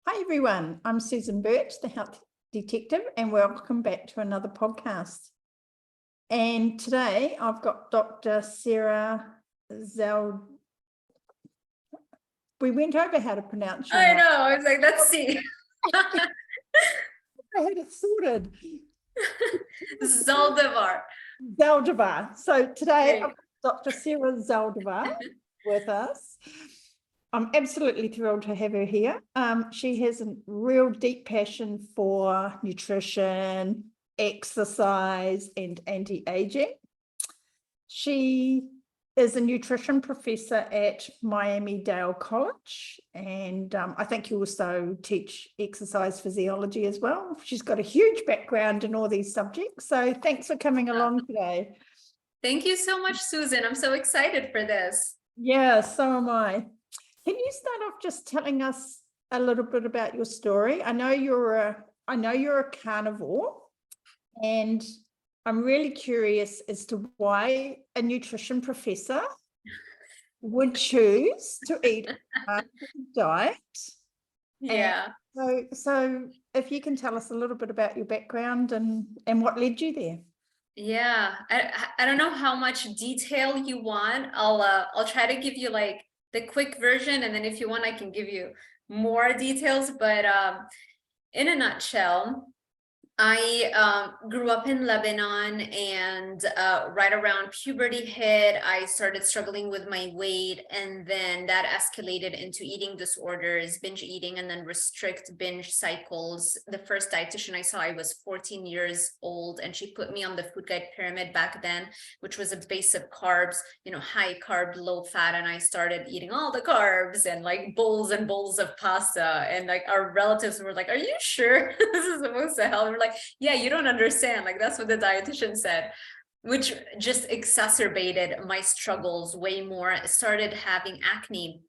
Hi everyone, I'm Susan Birch, the Health Detective, and welcome back to another podcast. And today I've got Dr. Sarah Zaldivar. We went over how to pronounce your name. I know, I was like, let's see. I had it sorted. Zaldivar. Zaldivar. So today Great. I've got Dr. Sarah Zaldivar with us. I'm absolutely thrilled to have her here. She has a real deep passion for nutrition, exercise, and anti-aging. She is a nutrition professor at Miami-Dade College, and I think you also teach exercise physiology as well. She's got a huge background in all these subjects, so thanks for coming along today. Thank you so much, Susan. I'm so excited for this. Yeah, so am I. Can you start off just telling us a little bit about your story? I know you're a carnivore, and I'm really curious as to why a nutrition professor would choose to eat a carnivore diet. Yeah. So if you can tell us a little bit about your background and what led you there. Yeah. I don't know how much detail you want. I'll try to give you like the quick version, and then if you want, I can give you more details. But in a nutshell, I grew up in Lebanon, and right around puberty hit, I started struggling with my weight, and then that escalated into eating disorders, binge eating, and then restrict binge cycles. The first dietitian I saw, I was 14 years old, and she put me on the food guide pyramid back then, which was a base of carbs, high carb, low fat, and I started eating all the carbs and like bowls and bowls of pasta, and like our relatives were like, "Are you sure this is supposed to help?" We're like, yeah, you don't understand. Like, that's what the dietitian said, which just exacerbated my struggles way more. I started having acne,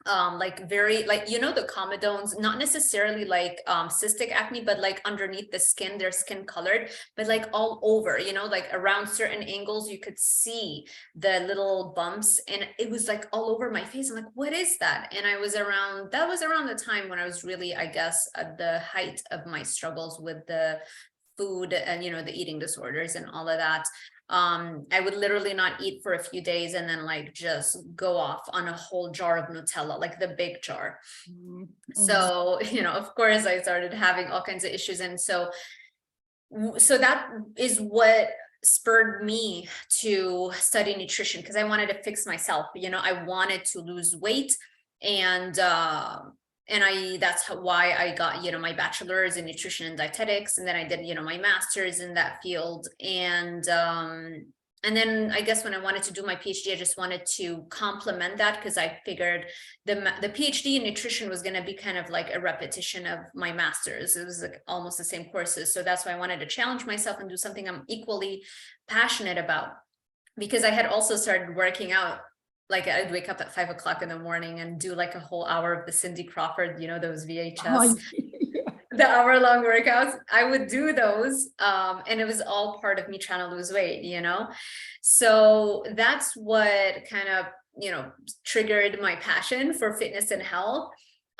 like very, like, the comedones, not necessarily like cystic acne, but like underneath the skin, their skin colored, but like all over, like around certain angles, you could see the little bumps, and it was like all over my face. I'm like, what is that? And that was around the time when I was really, I guess, at the height of my struggles with the food and the eating disorders and all of that. I would literally not eat for a few days and then like just go off on a whole jar of Nutella, like the big jar. Mm-hmm. So of course I started having all kinds of issues, and so that is what spurred me to study nutrition, because I wanted to fix myself. I wanted to lose weight, and that's why I got, my bachelor's in nutrition and dietetics. And then I did, my master's in that field. And then I guess when I wanted to do my PhD, I just wanted to complement that, because I figured the PhD in nutrition was going to be kind of like a repetition of my master's. It was like almost the same courses. So that's why I wanted to challenge myself and do something I'm equally passionate about, because I had also started working out. Like, I'd wake up at 5 o'clock in the morning and do like a whole hour of the Cindy Crawford, those VHS, the hour-long workouts. I would do those, and it was all part of me trying to lose weight, So that's what kind of, triggered my passion for fitness and health.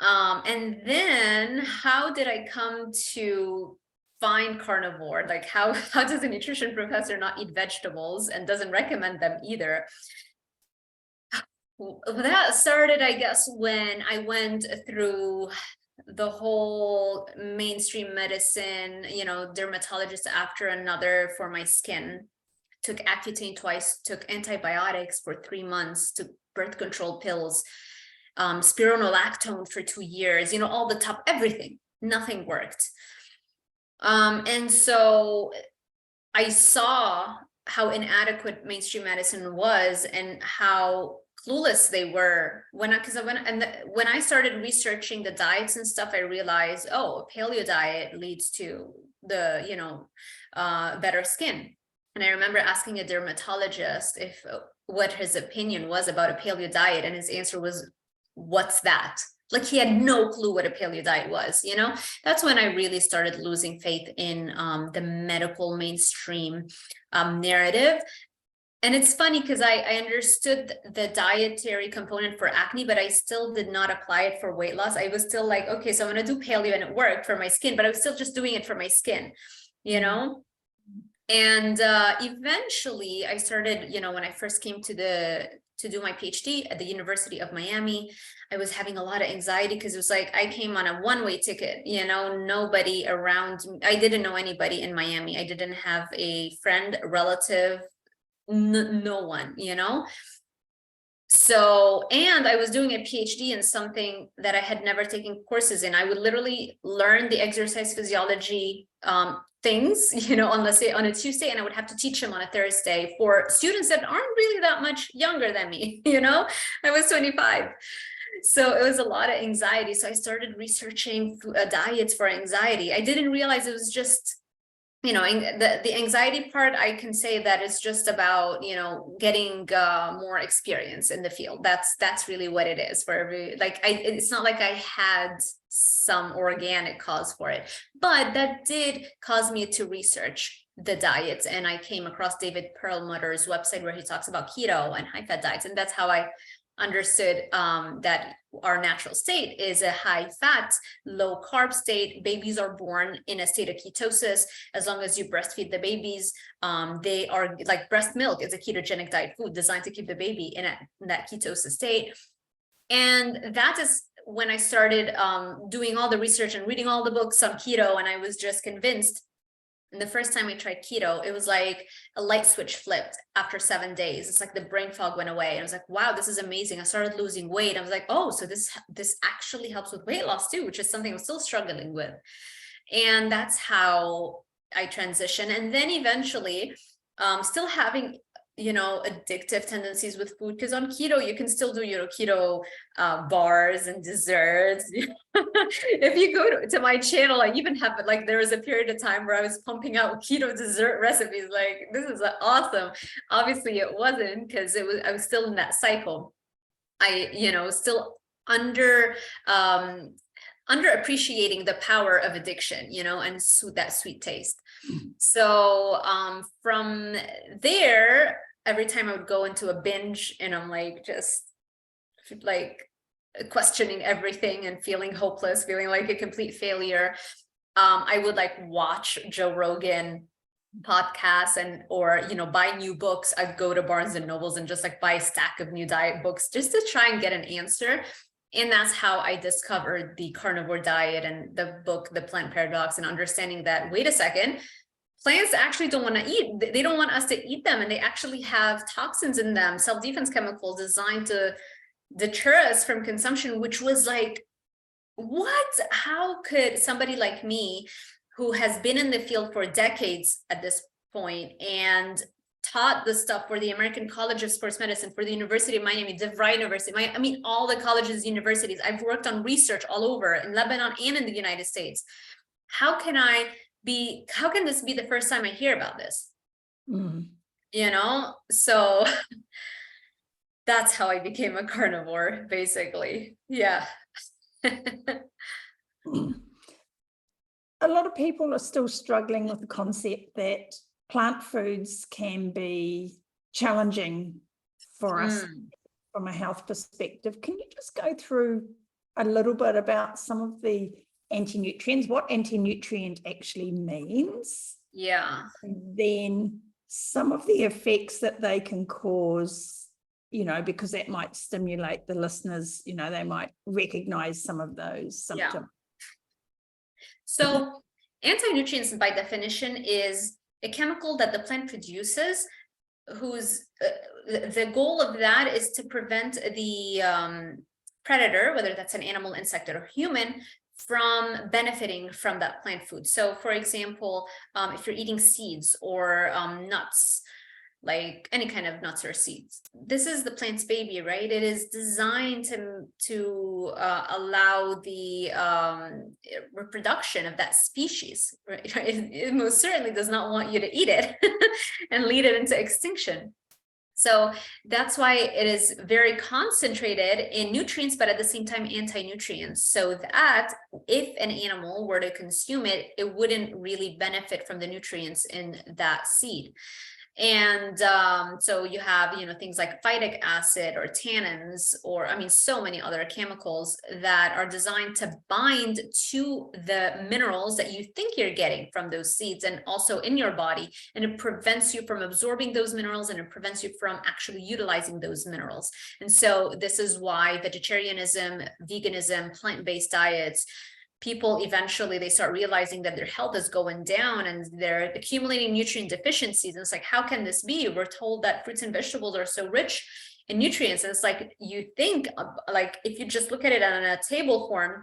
And then how did I come to find carnivore? Like, how does a nutrition professor not eat vegetables and doesn't recommend them either? That started, I guess, when I went through the whole mainstream medicine, dermatologist after another for my skin, took Accutane twice, took antibiotics for 3 months, took birth control pills, spironolactone for 2 years, all the top, everything, nothing worked. And so I saw how inadequate mainstream medicine was and how clueless they were when I started researching the diets and stuff. I realized, a paleo diet leads to the better skin. And I remember asking a dermatologist what his opinion was about a paleo diet, and his answer was, "What's that?" Like, he had no clue what a paleo diet was. That's when I really started losing faith in the medical mainstream narrative. And it's funny because I understood the dietary component for acne, but I still did not apply it for weight loss. I was still like, okay, so I'm going to do paleo, and it worked for my skin, but I was still just doing it for my skin, you know? And eventually I started, when I first came to do my PhD at the University of Miami, I was having a lot of anxiety because it was like I came on a one-way ticket, nobody around me. I didn't know anybody in Miami. I didn't have a friend, a relative, no one, So, and I was doing a PhD in something that I had never taken courses in. I would literally learn the exercise physiology things, let's say on a Tuesday, and I would have to teach them on a Thursday for students that aren't really that much younger than me, I was 25. So it was a lot of anxiety. So I started researching diets for anxiety. I didn't realize it was just, the anxiety part, I can say that it's just about, getting more experience in the field. That's really what it is for every, it's not like I had some organic cause for it, but that did cause me to research the diets. And I came across David Perlmutter's website where he talks about keto and high fat diets. And that's how I understood that our natural state is a high fat, low carb state. Babies are born in a state of ketosis. As long as you breastfeed the babies, they are like breast milk is a ketogenic diet food designed to keep the baby in that ketosis state. And that is when I started doing all the research and reading all the books on keto. And I was just convinced. And the first time I tried keto, it was like a light switch flipped after 7 days. It's like the brain fog went away. And I was like, wow, this is amazing. I started losing weight. I was like, oh, so this actually helps with weight loss too, which is something I'm still struggling with. And that's how I transitioned. And then eventually still having, addictive tendencies with food, because on keto, you can still do, keto bars and desserts. If you go to my channel, I even have there was a period of time where I was pumping out keto dessert recipes. Like, this is awesome. Obviously it wasn't, because I was still in that cycle. I, still underappreciating the power of addiction, and that sweet taste. So from there, every time I would go into a binge and I'm just questioning everything and feeling hopeless, feeling like a complete failure, I would watch Joe Rogan podcasts or buy new books. I'd go to Barnes and Nobles and just buy a stack of new diet books just to try and get an answer. And that's how I discovered the carnivore diet and the book, The Plant Paradox, and understanding that, wait a second, plants actually don't want to eat. They don't want us to eat them. And they actually have toxins in them, self-defense chemicals designed to deter us from consumption, which was what? How could somebody like me, who has been in the field for decades at this point and taught the stuff for the American College of Sports Medicine, for the University of Miami, DeVry University, all the colleges, universities. I've worked on research all over in Lebanon and in the United States. How can this be the first time I hear about this? So that's how I became a carnivore, basically. Yeah. A lot of people are still struggling with the concept that plant foods can be challenging for us from a health perspective. Can you just go through a little bit about some of the anti-nutrients, what anti-nutrient actually means? Yeah. And then some of the effects that they can cause, because that might stimulate the listeners, they might recognize some of those symptoms. Yeah. So anti-nutrients, by definition, is a chemical that the plant produces, whose the goal of that is to prevent the predator, whether that's an animal, insect, or human, from benefiting from that plant food. So, for example, if you're eating seeds or nuts, like any kind of nuts or seeds, this is the plant's baby, right? It is designed to allow the reproduction of that species, right? It most certainly does not want you to eat it and lead it into extinction. So that's why it is very concentrated in nutrients, but at the same time anti-nutrients, so that if an animal were to consume it, it wouldn't really benefit from the nutrients in that seed. And so you have, things like phytic acid or tannins, or so many other chemicals that are designed to bind to the minerals that you think you're getting from those seeds and also in your body. And it prevents you from absorbing those minerals, and it prevents you from actually utilizing those minerals. And so this is why vegetarianism, veganism, plant-based diets, people eventually they start realizing that their health is going down and they're accumulating nutrient deficiencies. And it's like, how can this be? We're told that fruits and vegetables are so rich in nutrients. And it's like, you think like, if you just look at it on a table form,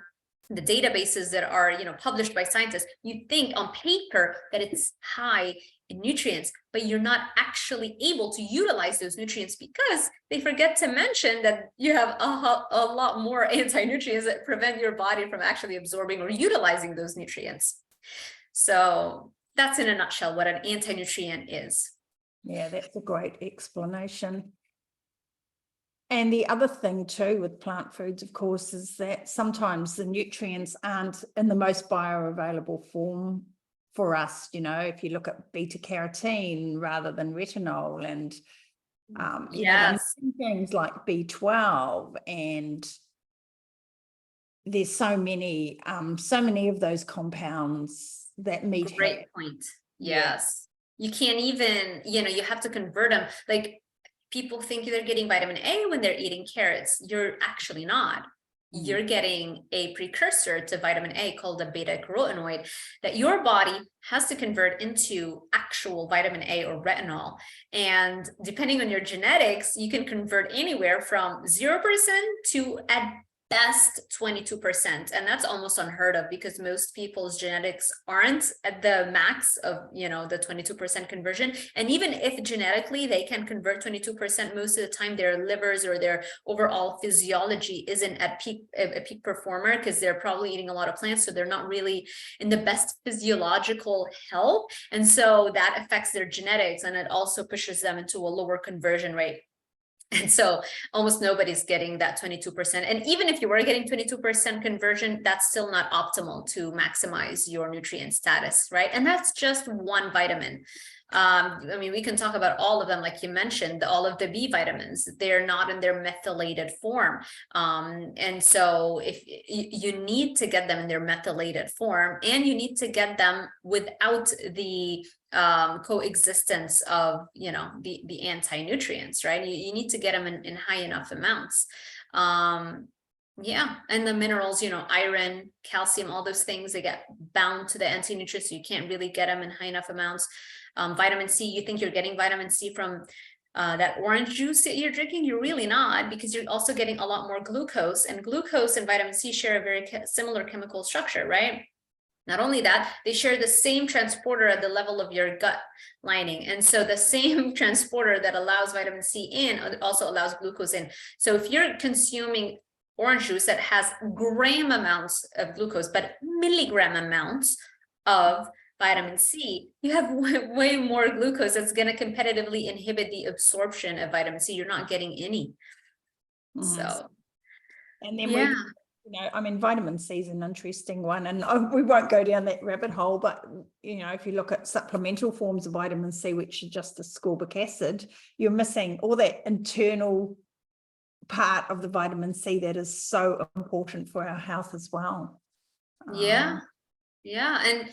the databases that are, published by scientists, you think on paper that it's high in nutrients, but you're not actually able to utilize those nutrients because they forget to mention that you have a lot more anti-nutrients that prevent your body from actually absorbing or utilizing those nutrients. So that's in a nutshell what an anti-nutrient is. Yeah, that's a great explanation. And the other thing too with plant foods, of course, is that sometimes the nutrients aren't in the most bioavailable form for us. If you look at beta carotene rather than retinol, and Yes, things like B12, and there's so many of those compounds that meat great point. Yes, you can't even, you have to convert them. Like, people think they're getting vitamin A when they're eating carrots. You're actually not. You're getting a precursor to vitamin A called the beta carotenoid that your body has to convert into actual vitamin A or retinol. And depending on your genetics, you can convert anywhere from 0% to at best 22%. And that's almost unheard of because most people's genetics aren't at the max of, the 22% conversion. And even if genetically they can convert 22%, most of the time their livers or their overall physiology isn't at a peak performer because they're probably eating a lot of plants. So they're not really in the best physiological health. And so that affects their genetics, and it also pushes them into a lower conversion rate. And so almost nobody's getting that 22%. And even if you were getting 22% conversion, that's still not optimal to maximize your nutrient status, right? And that's just one vitamin. We can talk about all of them, like you mentioned, all of the B vitamins, they're not in their methylated form. And so if you need to get them in their methylated form, and you need to get them without the coexistence of the anti-nutrients, right? You need to get them in high enough amounts. And the minerals, iron, calcium, all those things, they get bound to the anti-nutrients, so you can't really get them in high enough amounts. Vitamin C, you think you're getting vitamin C from that orange juice that you're drinking. You're really not, because you're also getting a lot more glucose, and glucose and vitamin C share a very similar chemical structure, right? Not only that, they share the same transporter at the level of your gut lining. And so the same transporter that allows vitamin C in also allows glucose in. So if you're consuming orange juice that has gram amounts of glucose, but milligram amounts of vitamin C, you have way more glucose that's going to competitively inhibit the absorption of vitamin C. You're not getting any. So, and then vitamin C is an interesting one, and we won't go down that rabbit hole, but if you look at supplemental forms of vitamin C, which are just ascorbic acid, you're missing all that internal part of the vitamin C that is so important for our health as well. And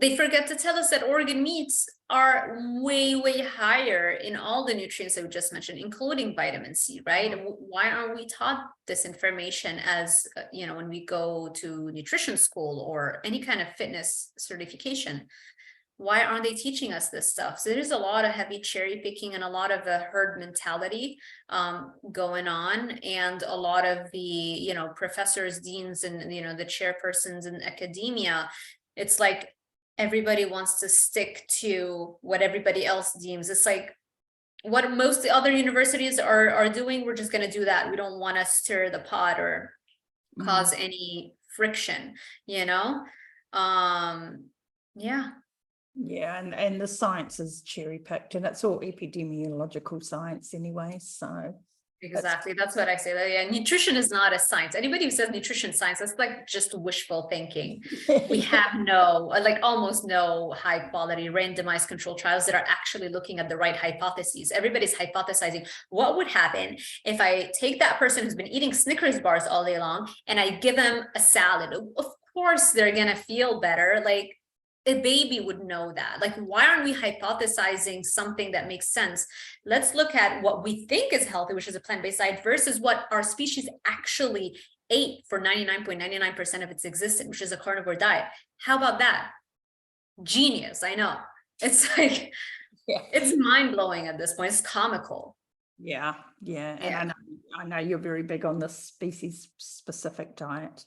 they forget to tell us that organ meats are way higher in all the nutrients that we just mentioned, including vitamin C, right? Why aren't we taught this information as, when we go to nutrition school or any kind of fitness certification? Why aren't they teaching us this stuff? So there's a lot of heavy cherry picking and a lot of the herd mentality going on, and a lot of the, professors, deans, and, the chairpersons in academia. It's like everybody wants to stick to what everybody else deems. It's like what most the other universities are doing, we're just going to do that. We don't want to stir the pot or cause any friction, and the science is cherry picked, and it's all epidemiological science anyway, so Exactly. That's what I say. Like, yeah, nutrition is not a science. Anybody who says nutrition science, that's like just wishful thinking. We have no, like almost no high quality randomized control trials that are actually looking at the right hypotheses. Everybody's hypothesizing what would happen if I take that person who's been eating Snickers bars all day long and I give them a salad. Of course, they're going to feel better. Like, a baby would know that. Like, why aren't we hypothesizing something that makes sense? Let's look at what we think is healthy, which is a plant-based diet, versus what our species actually ate for 99.99% of its existence, which is a carnivore diet. How about that? Genius, I know. It's like, it's mind-blowing at this point. It's comical. Yeah. And I know you're very big on this species-specific diet.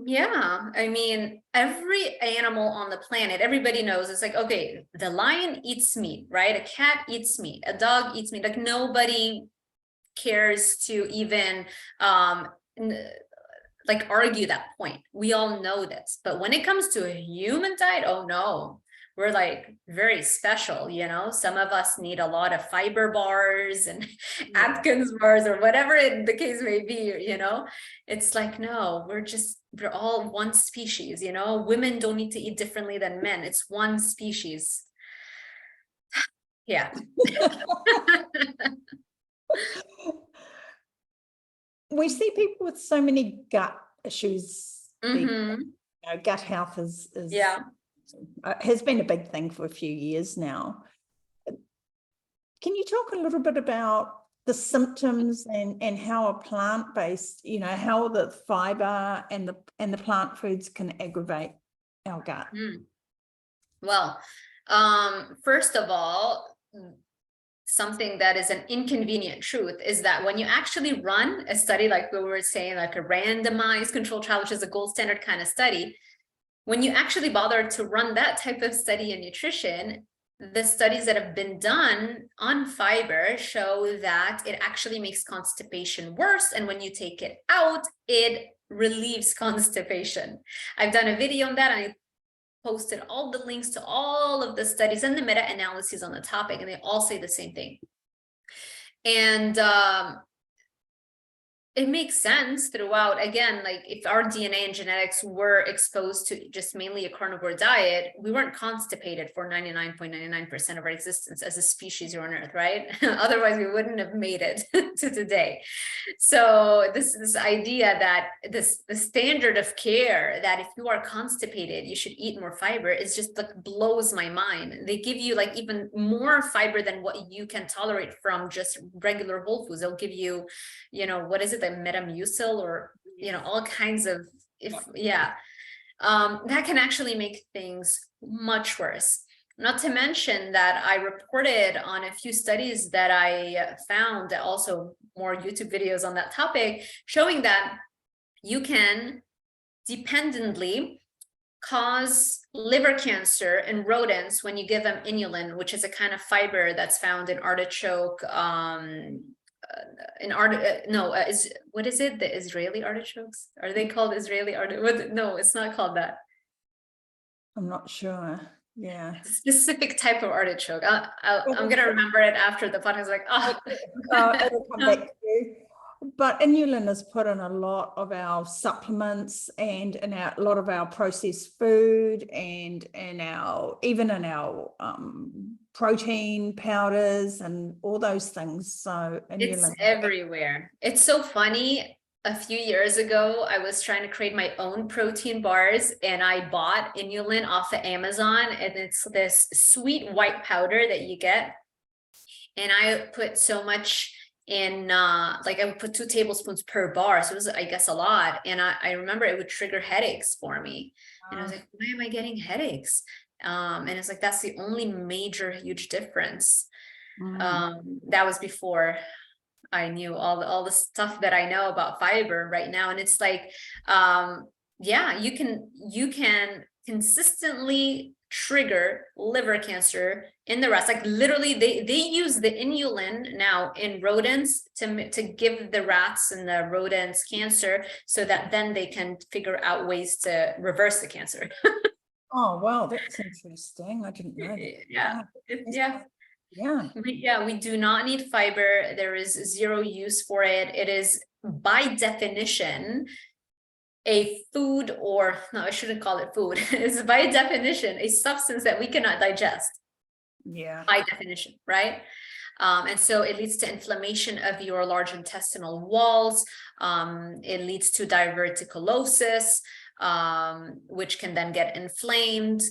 Yeah, I mean, every animal on the planet, everybody knows it's like, okay, the lion eats meat, right? A cat eats meat, a dog eats meat. Like, nobody cares to even like argue that point. We all know this. But when it comes to a human diet, oh no, we're like very special, you know. Some of us need a lot of fiber bars and Atkins bars or whatever the case may be, you know. It's like, no, we're all one species, you know. Women don't need to eat differently than men. It's one species. Yeah. We see people with so many gut issues. Mm-hmm. Gut health is Yeah. Has been a big thing for a few years now. Can you talk a little bit about the symptoms and how a plant-based, you know, how the fiber and the plant foods can aggravate our gut? Well, first of all, something that is an inconvenient truth is that when you actually run a study, like we were saying, like a randomized control trial, which is a gold standard kind of study, when you actually bother to run that type of study in nutrition, the studies that have been done on fiber show that it actually makes constipation worse. And when you take it out, it relieves constipation. I've done a video on that. I posted all the links to all of the studies and the meta-analyses on the topic, and they all say the same thing. And it makes sense throughout. Again, like if our DNA and genetics were exposed to just mainly a carnivore diet, we weren't constipated for 99.99% of our existence as a species here on Earth, right? Otherwise, we wouldn't have made it to today. So this idea that the standard of care that if you are constipated, you should eat more fiber is just like blows my mind. They give you like even more fiber than what you can tolerate from just regular whole foods. They'll give you, you know, what is it? The Metamucil or, you know, all kinds of, that can actually make things much worse. Not to mention that I reported on a few studies that I found, also more YouTube videos on that topic, showing that you can dependently cause liver cancer in rodents when you give them inulin, which is a kind of fiber that's found in artichoke, what is it? The Israeli artichokes? Are they called Israeli artichokes? No, it's not called that. I'm not sure. Yeah. Specific type of artichoke. I'm gonna remember it after the podcast. Like, it'll come back to you. But inulin is put in a lot of our supplements and in a lot of our processed food and even in our protein powders and all those things. So it's everywhere. It's so funny. A few years ago, I was trying to create my own protein bars and I bought inulin off of Amazon, and it's this sweet white powder that you get. And I put so much in, like I would put 2 tablespoons per bar. So it was, I guess, a lot. And I remember it would trigger headaches for me. And I was like, why am I getting headaches? And it's like, that's the only major, huge difference. That was before I knew all the stuff that I know about fiber right now. And it's like, you can consistently trigger liver cancer in the rats. Like literally they use the inulin now in rodents to give the rats and the rodents cancer so that then they can figure out ways to reverse the cancer. Oh, wow, that's interesting. I didn't know that. Yeah. Yeah. We do not need fiber. There is zero use for it. It is by definition a food, or no, I shouldn't call it food. It's by definition a substance that we cannot digest. Yeah. By definition, right? And so it leads to inflammation of your large intestinal walls. It leads to diverticulosis, which can then get inflamed.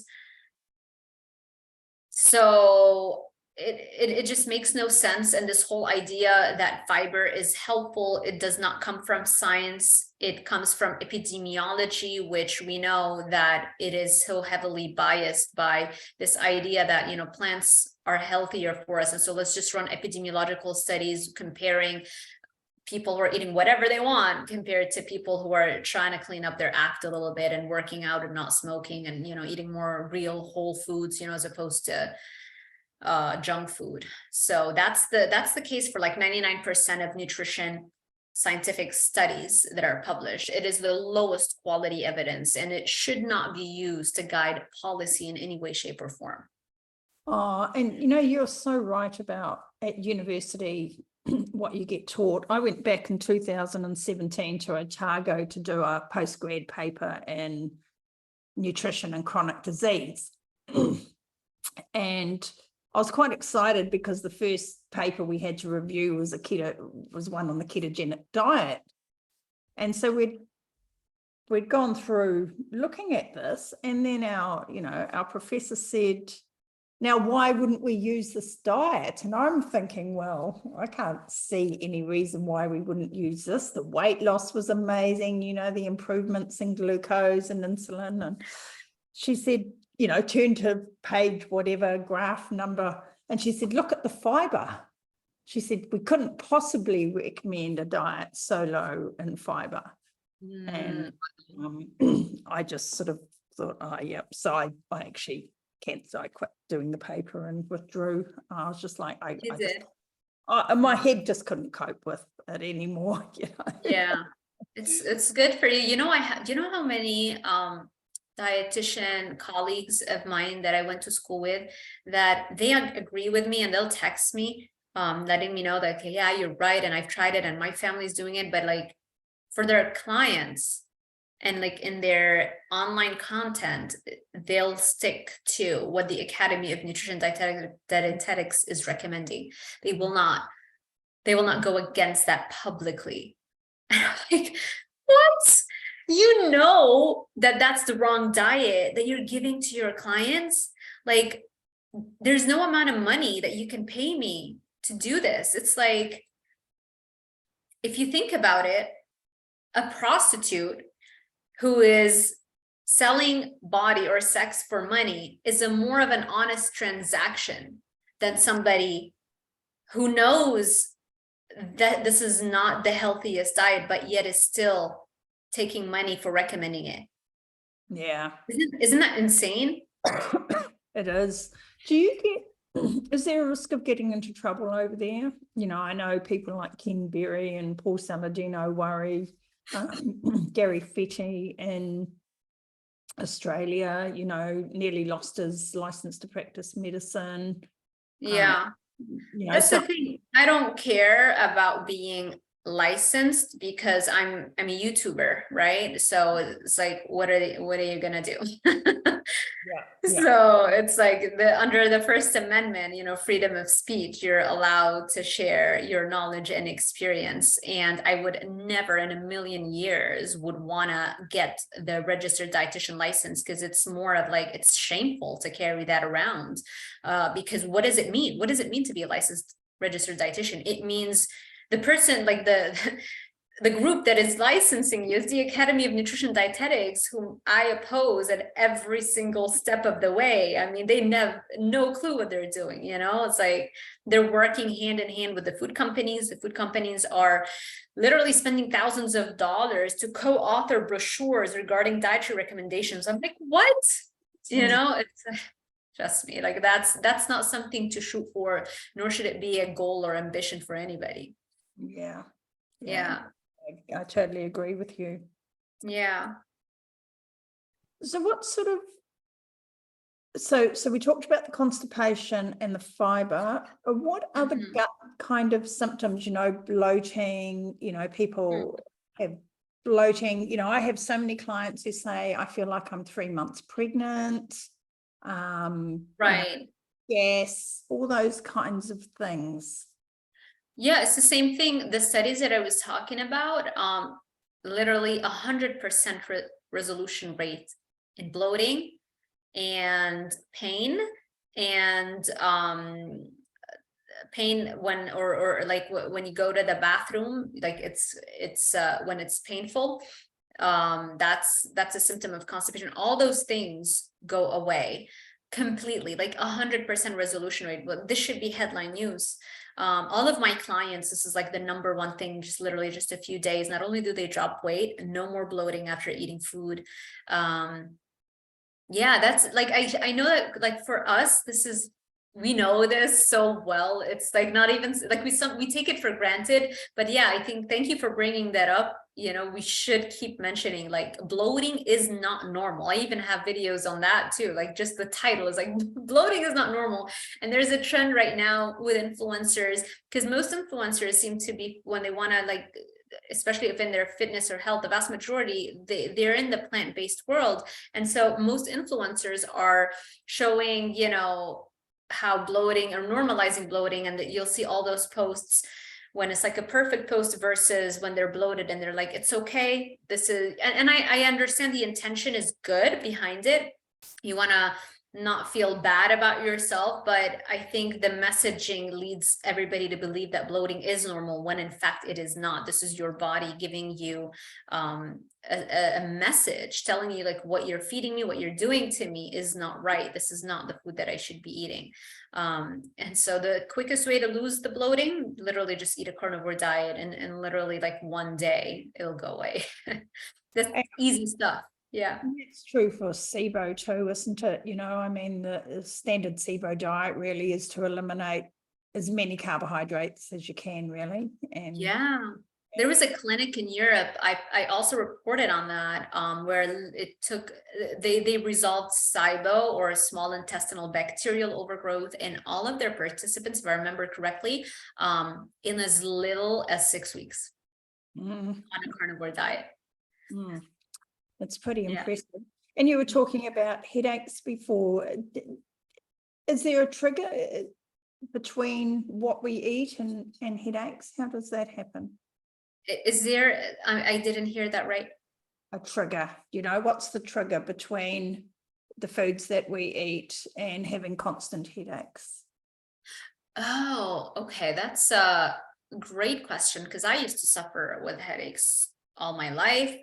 So it just makes no sense. And this whole idea that fiber is helpful, it does not come from science. It comes from epidemiology, which we know that it is so heavily biased by this idea that, you know, plants are healthier for us. And so let's just run epidemiological studies comparing people who are eating whatever they want compared to people who are trying to clean up their act a little bit and working out and not smoking and, you know, eating more real whole foods, you know, as opposed to junk food. So that's the case for like 99% of nutrition scientific studies that are published. It is the lowest quality evidence, and it should not be used to guide policy in any way, shape, or form. Oh, and you know, you're so right about at university what you get taught. I went back in 2017 to Otago to do a postgrad paper in nutrition and chronic disease. And I was quite excited because the first paper we had to review was one on the ketogenic diet. And so we'd gone through looking at this, and then our professor said, now, why wouldn't we use this diet? And I'm thinking, well, I can't see any reason why we wouldn't use this. The weight loss was amazing, you know, the improvements in glucose and insulin. And she said, you know, turn to page whatever, graph number. And she said, look at the fiber. She said, we couldn't possibly recommend a diet so low in fiber. And I just sort of thought, oh, yeah. So I actually I quit doing the paper and withdrew. I was just like, my head just couldn't cope with it anymore. You know? Yeah, it's good for you. You know, do you know how many dietitian colleagues of mine that I went to school with, that they agree with me, and they'll text me, letting me know that, okay, yeah, you're right, and I've tried it and my family's doing it, but like for their clients and like in their online content, they'll stick to what the Academy of Nutrition Dietetics is recommending. They will not go against that publicly. Like, what? You know that that's the wrong diet that you're giving to your clients. Like, there's no amount of money that you can pay me to do this. It's like, if you think about it, a prostitute who is selling body or sex for money is more of an honest transaction than somebody who knows that this is not the healthiest diet, but yet is still taking money for recommending it. Yeah. Isn't that insane? It is. Is there a risk of getting into trouble over there? You know, I know people like Ken Berry and Paul Saladino worry. Gary Fetty in Australia, you know, nearly lost his license to practice medicine. Yeah. That's the thing. I don't care about being licensed because I'm a YouTuber, right? So it's like, what are you gonna do? So it's like under the First Amendment, you know, freedom of speech, you're allowed to share your knowledge and experience. And I would never in a million years would want to get the registered dietitian license, because it's more of like, it's shameful to carry that around. Because what does it mean? What does it mean to be a licensed registered dietitian? It means the person, like the group that is licensing you is the Academy of Nutrition Dietetics, whom I oppose at every single step of the way. I mean, they have no clue what they're doing, you know? It's like they're working hand in hand with the food companies. The food companies are literally spending thousands of dollars to co-author brochures regarding dietary recommendations. I'm like, what? You know, it's trust me, like that's not something to shoot for, nor should it be a goal or ambition for anybody. Yeah. I totally agree with you. Yeah. So what sort of So we talked about the constipation and the fiber. What other Mhm. gut kind of symptoms, bloating, people have bloating, I have so many clients who say, I feel like I'm 3 months pregnant, Right. gas, all those kinds of things. Yeah, it's the same thing. The studies that I was talking about, literally 100% resolution rate in bloating and pain, and pain when or like when you go to the bathroom, like it's when it's painful. That's a symptom of constipation. All those things go away completely, like 100% resolution rate. But this should be headline news. All of my clients, this is like the number one thing, just literally just a few days. Not only do they drop weight, no more bloating after eating food. Yeah, that's like, I know that like for us, this is, we know this so well. It's like not even like we take it for granted, but yeah, I think thank you for bringing that up. We should keep mentioning like bloating is not normal. I even have videos on that too. Like just the title is like bloating is not normal. And there's a trend right now with influencers, because most influencers seem to be, when they want to like, especially if in their fitness or health, the vast majority, they're in the plant-based world. And so most influencers are showing, how bloating or normalizing bloating, and that you'll see all those posts when it's like a perfect post versus when they're bloated and they're like, it's okay. This is, and I understand the intention is good behind it. You want to not feel bad about yourself, but I think the messaging leads everybody to believe that bloating is normal when in fact it is not. This is your body giving you a message telling you like what you're feeding me, what you're doing to me is not right. This is not the food that I should be eating. And so the quickest way to lose the bloating, literally just eat a carnivore diet, and literally like one day it'll go away. That's easy stuff. Yeah. It's true for SIBO too, isn't it? The standard SIBO diet really is to eliminate as many carbohydrates as you can, really. And yeah, there was a clinic in Europe. I also reported on that, where it took, they resolved SIBO, or small intestinal bacterial overgrowth, in all of their participants, if I remember correctly, in as little as 6 weeks on a carnivore diet. That's pretty impressive. And you were talking about headaches before. Is there a trigger between what we eat and headaches? How does that happen? Is there, I didn't hear that right. A trigger, what's the trigger between the foods that we eat and having constant headaches? Oh, okay. That's a great question, because I used to suffer with headaches all my life.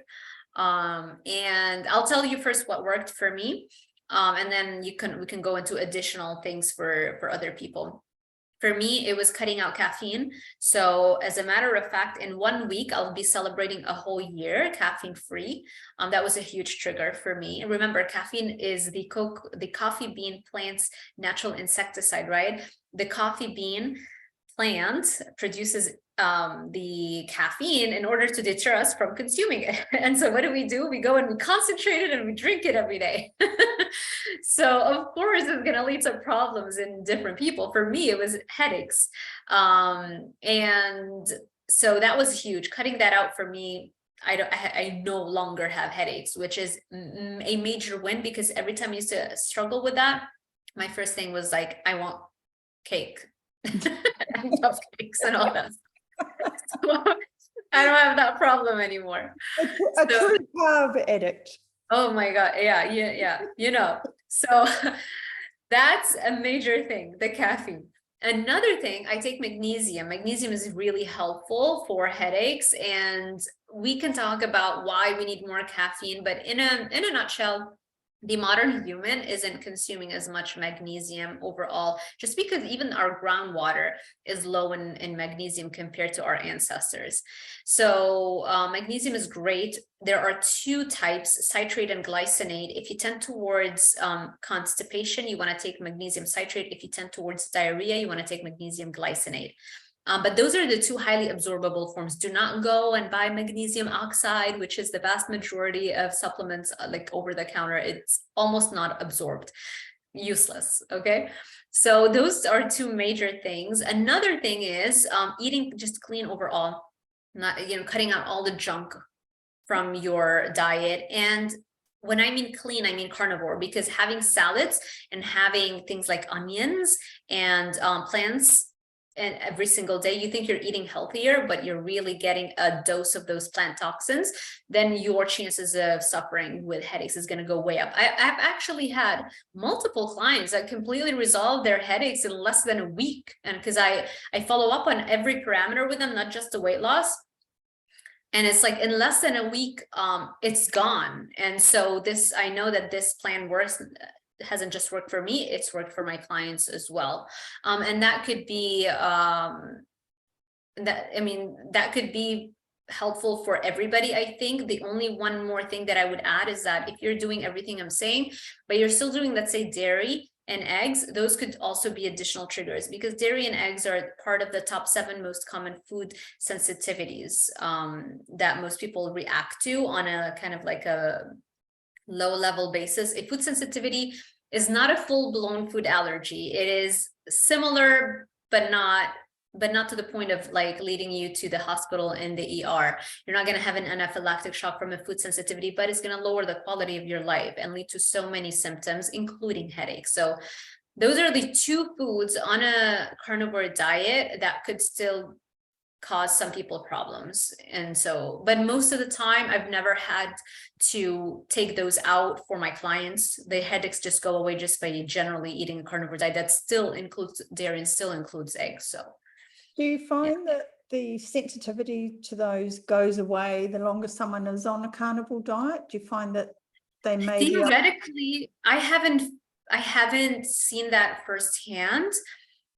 And I'll tell you first what worked for me. And then we can go into additional things for other people. For me, it was cutting out caffeine. So as a matter of fact, in 1 week, I'll be celebrating a whole year caffeine free. That was a huge trigger for me. And remember, caffeine is the coffee bean plant's natural insecticide, right? The coffee bean plant produces the caffeine in order to deter us from consuming it. And so what do? We go and we concentrate it and we drink it every day. So of course it's going to lead to problems in different people. For me, it was headaches. And so that was huge. Cutting that out for me, I no longer have headaches, which is a major win, because every time I used to struggle with that, my first thing was like, I want cake. I love cakes and all that. So I don't have that problem anymore. A true carb addict. Oh my God. Yeah. So that's a major thing, the caffeine. Another thing, I take magnesium. Magnesium is really helpful for headaches, and we can talk about why we need more caffeine, but in a nutshell, the modern human isn't consuming as much magnesium overall, just because even our groundwater is low in magnesium compared to our ancestors. So magnesium is great. There are 2 types, citrate and glycinate. If you tend towards constipation, you want to take magnesium citrate. If you tend towards diarrhea, you want to take magnesium glycinate. But those are the 2 highly absorbable forms. Do not go and buy magnesium oxide, which is the vast majority of supplements like over the counter. It's almost not absorbed. useless. Okay. So those are two major things. Another thing is eating just clean overall, not, cutting out all the junk from your diet. And when I mean clean, I mean carnivore, because having salads and having things like onions and plants and every single day, you think you're eating healthier, but you're really getting a dose of those plant toxins, then your chances of suffering with headaches is going to go way up. I've actually had multiple clients that completely resolved their headaches in less than a week. And because I follow up on every parameter with them, not just the weight loss. And it's like in less than a week, it's gone. And so this, I know that this plan works. Hasn't just worked for me, it's worked for my clients as well. And that could be that could be helpful for everybody. I think the only one more thing that I would add is that if you're doing everything I'm saying, but you're still doing, let's say, dairy and eggs, those could also be additional triggers, because dairy and eggs are part of the top 7 most common food sensitivities that most people react to on a kind of like a low level basis. A food sensitivity is not a full-blown food allergy. It is similar, but not to the point of like leading you to the hospital in the ER. You're not going to have an anaphylactic shock from a food sensitivity, but it's going to lower the quality of your life and lead to so many symptoms, including headaches. So those are the 2 foods on a carnivore diet that could still cause some people problems. And so, but most of the time I've never had to take those out for my clients. The headaches just go away just by generally eating a carnivore diet that still includes dairy and still includes eggs. So do you find that the sensitivity to those goes away the longer someone is on a carnivore diet? Do you find that they may theoretically, I haven't seen that firsthand.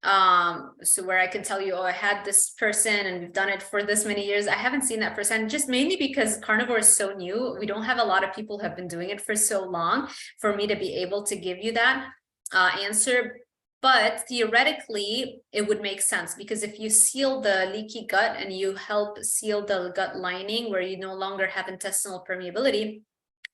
So where I can tell you, oh, I had this person and we've done it for this many years. I haven't seen that firsthand, just mainly because carnivore is so new. We don't have a lot of people who have been doing it for so long for me to be able to give you that answer. But theoretically, it would make sense, because if you seal the leaky gut and you help seal the gut lining where you no longer have intestinal permeability,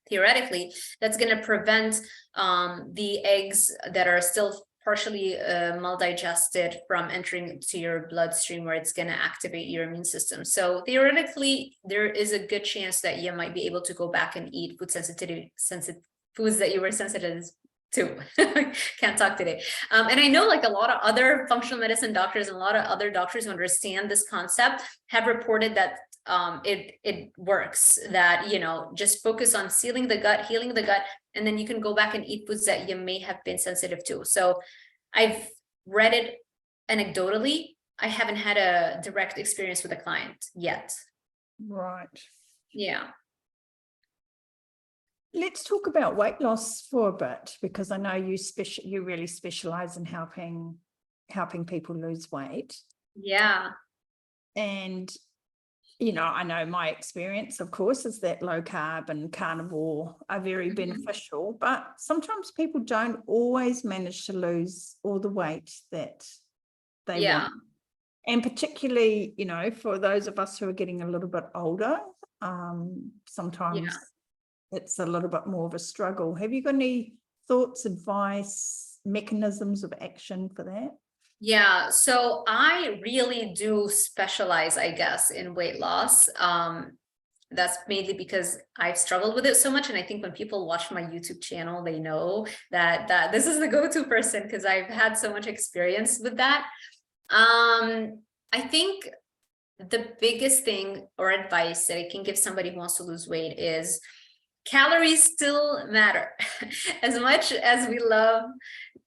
theoretically, that's going to prevent the eggs that are still partially maldigested from entering to your bloodstream, where it's going to activate your immune system. So theoretically, there is a good chance that you might be able to go back and eat foods that you were sensitive to. Can't talk today. And I know like a lot of other functional medicine doctors and a lot of other doctors who understand this concept have reported that it works, that, just focus on sealing the gut, healing the gut, and then you can go back and eat foods that you may have been sensitive to. So I've read it anecdotally. I haven't had a direct experience with a client yet. Right. Yeah. Let's talk about weight loss for a bit, because I know you really specialize in helping people lose weight. Yeah. And I know my experience, of course, is that low carb and carnivore are very beneficial, but sometimes people don't always manage to lose all the weight that they want. And particularly, for those of us who are getting a little bit older, sometimes it's a little bit more of a struggle. Have you got any thoughts, advice, mechanisms of action for that? Yeah, so I really do specialize, I guess, in weight loss. That's mainly because I've struggled with it so much. And I think when people watch my YouTube channel, they know that this is the go-to person, because I've had so much experience with that. I think the biggest thing or advice that I can give somebody who wants to lose weight is calories still matter. As much as we love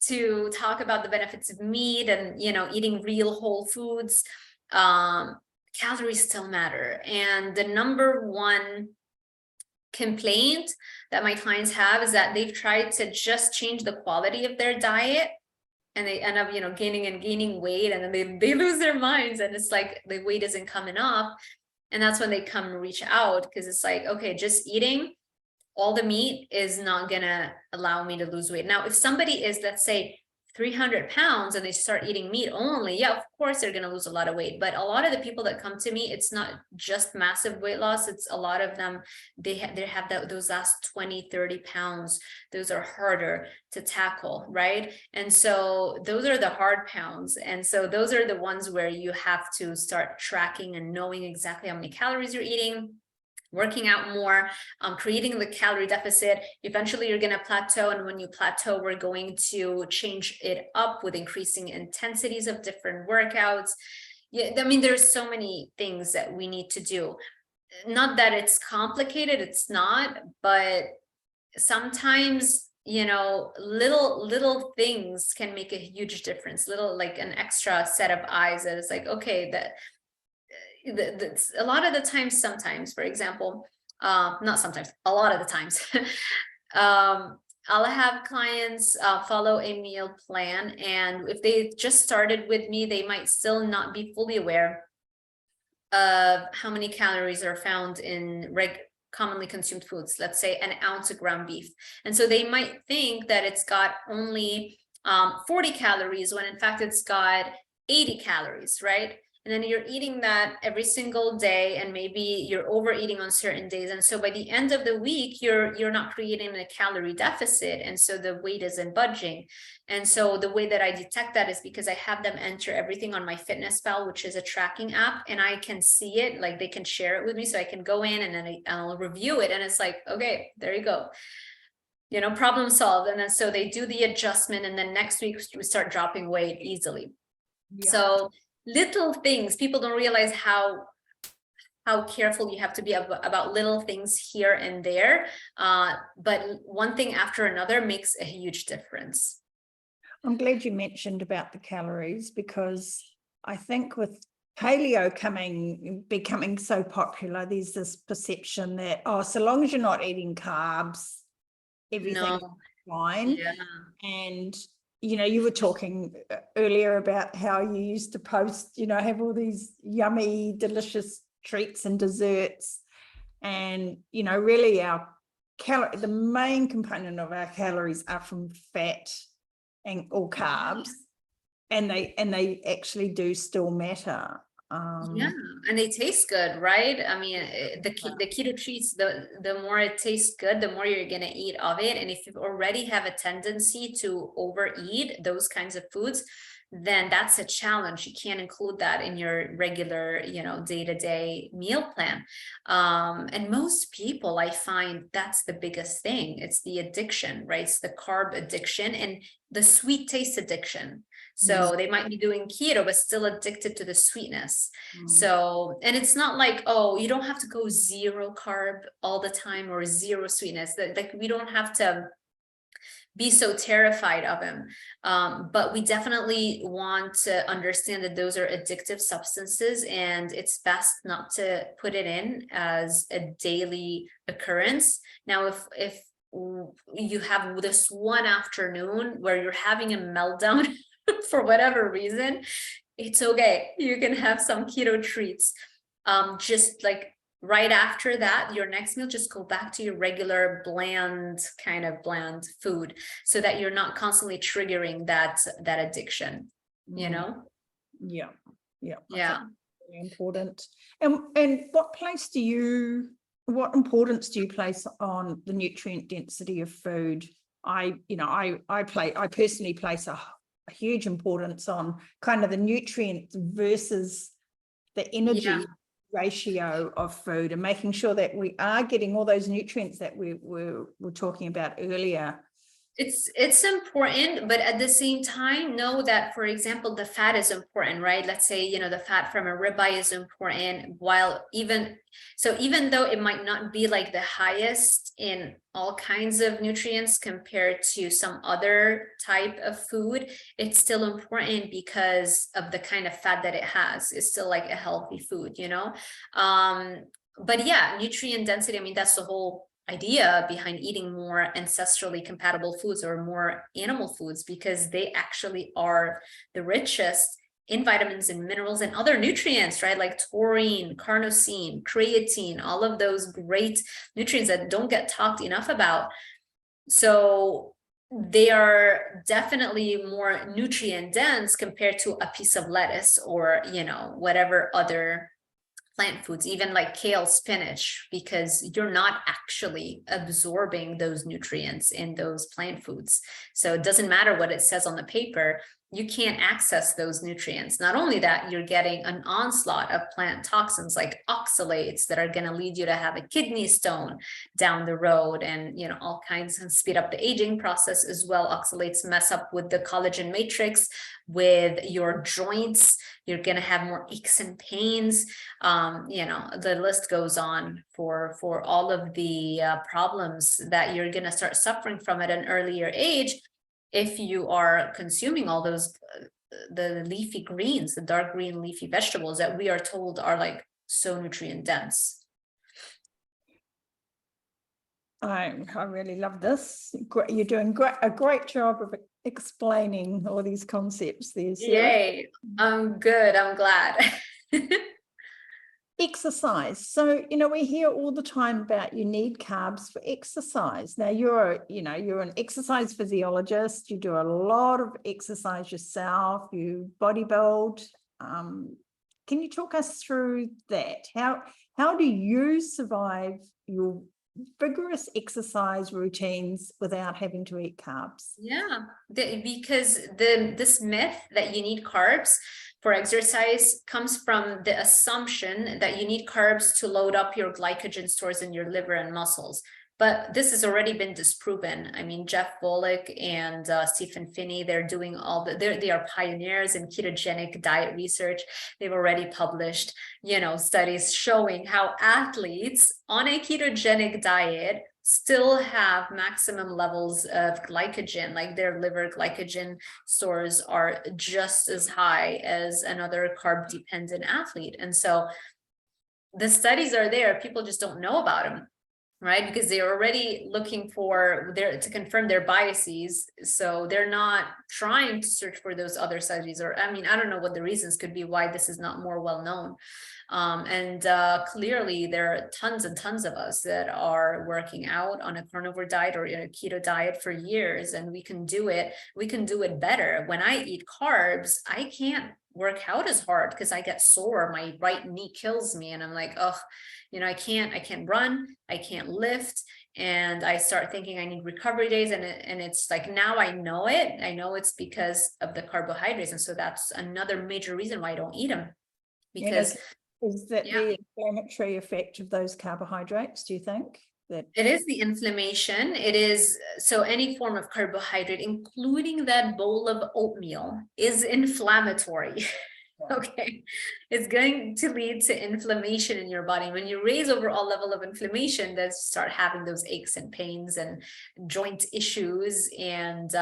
to talk about the benefits of meat and, eating real whole foods, calories still matter. And the number one complaint that my clients have is that they've tried to just change the quality of their diet, and they end up, gaining weight, and then they lose their minds, and it's like the weight isn't coming off. And that's when they come reach out, because it's like, okay, just eating all the meat is not gonna allow me to lose weight. Now, if somebody is, let's say, 300 pounds and they start eating meat only, yeah, of course they're going to lose a lot of weight. But a lot of the people that come to me, it's not just massive weight loss. It's a lot of them, they have those last 20, 30 pounds. Those are harder to tackle, right? And so those are the hard pounds. And so those are the ones where you have to start tracking and knowing exactly how many calories you're eating, working out more, creating the calorie deficit. Eventually you're going to plateau. And when you plateau, we're going to change it up with increasing intensities of different workouts. Yeah, I mean, there's so many things that we need to do. Not that it's complicated, it's not, but sometimes, you know, little things can make a huge difference. Little, like an extra set of eyes that is like, okay, that a lot of the times, sometimes, for example, not sometimes, a lot of the times, I'll have clients follow a meal plan, and if they just started with me, they might still not be fully aware of how many calories are found in commonly consumed foods, let's say an ounce of ground beef. And so they might think that it's got only 40 calories when in fact it's got 80 calories, right? And then you're eating that every single day, and maybe you're overeating on certain days. And so by the end of the week, you're not creating a calorie deficit. And so the weight isn't budging. And so the way that I detect that is because I have them enter everything on my MyFitnessPal, which is a tracking app, and I can see it, like they can share it with me. So I can go in and then I'll review it. And it's like, okay, there you go. You know, problem solved. And then so they do the adjustment, and then next week we start dropping weight easily. Yeah. So little things, people don't realize how careful you have to be about little things here and there, but one thing after another makes a huge difference. I'm glad you mentioned about the calories, because I think with paleo becoming so popular, there's this perception that, oh, so long as you're not eating carbs, everything's fine. Yeah. And you know, you were talking earlier about how you used to post, you know, have all these yummy, delicious treats and desserts. And, you know, really the main component of our calories are from fat or carbs. And they actually do still matter. Yeah, and they taste good, right? I mean, the keto treats, the more it tastes good, the more you're going to eat of it. And if you already have a tendency to overeat those kinds of foods, then that's a challenge. You can't include that in your regular, you know, day-to-day meal plan. And most people, I find that's the biggest thing. It's the addiction, right? It's the carb addiction and the sweet taste addiction. So they might be doing keto, but still addicted to the sweetness. So, and it's not like, oh, you don't have to go zero carb all the time or zero sweetness. Like we don't have to be so terrified of them. But we definitely want to understand that those are addictive substances, and it's best not to put it in as a daily occurrence. Now, if you have this one afternoon where you're having a meltdown for whatever reason, it's okay. You can have some keto treats. Just like right after that, your next meal, just go back to your regular bland food, so that you're not constantly triggering that addiction, you know? Yeah. Very important. And what importance do you place on the nutrient density of food? I personally place a huge importance on kind of the nutrients versus the energy ratio of food, and making sure that we are getting all those nutrients that we were talking about earlier. It's important, but at the same time, know that, for example, the fat is important, right? Let's say, you know, the fat from a ribeye is important, while even though it might not be like the highest in all kinds of nutrients compared to some other type of food, it's still important because of the kind of fat that it has. It's still like a healthy food, you know? But yeah, nutrient density, I mean, that's the whole idea behind eating more ancestrally compatible foods or more animal foods, because they actually are the richest in vitamins and minerals and other nutrients, right? Like taurine, carnosine, creatine, all of those great nutrients that don't get talked enough about. So they are definitely more nutrient dense compared to a piece of lettuce or, you know, whatever other plant foods, even like kale, spinach, because you're not actually absorbing those nutrients in those plant foods. So it doesn't matter what it says on the paper, you can't access those nutrients. Not only that, you're getting an onslaught of plant toxins like oxalates that are going to lead you to have a kidney stone down the road, and, you know, all kinds, and speed up the aging process as well. Oxalates mess up with the collagen matrix, with your joints. You're going to have more aches and pains. You know, the list goes on for all of the problems that you're going to start suffering from at an earlier age if you are consuming all those the leafy greens, the dark green leafy vegetables that we are told are like so nutrient dense. I really love this. You're doing a great job of explaining all these concepts there, Sarah. Yay, I'm good, I'm glad. Exercise. So, you know, we hear all the time about you need carbs for exercise. Now you're an exercise physiologist. You do a lot of exercise yourself. You bodybuild. Can you talk us through that? How do you survive your vigorous exercise routines without having to eat carbs? Yeah, because this myth that you need carbs for exercise comes from the assumption that you need carbs to load up your glycogen stores in your liver and muscles. But this has already been disproven. I mean, Jeff Volek and Stephen Finney, they're doing they are pioneers in ketogenic diet research. They've already published, you know, studies showing how athletes on a ketogenic diet still have maximum levels of glycogen, like their liver glycogen stores are just as high as another carb dependent athlete. And so the studies are there, people just don't know about them, right? Because they're already looking for to confirm their biases. So they're not trying to search for those other studies, or, I mean, I don't know what the reasons could be why this is not more well known. Clearly there are tons and tons of us that are working out on a carnivore diet or in a keto diet for years, and we can do it better. When I eat carbs, I can't work out as hard because I get sore. My right knee kills me, and I'm like, oh, you know, I can't run, I can't lift. And I start thinking I need recovery days, and it's like, now I know it's because of the carbohydrates. And so that's another major reason why I don't eat them, because is that the inflammatory effect of those carbohydrates, do you think? That it is the inflammation. It is, so any form of carbohydrate, including that bowl of oatmeal, is inflammatory. Okay, it's going to lead to inflammation in your body. When you raise overall level of inflammation, then start having those aches and pains and joint issues and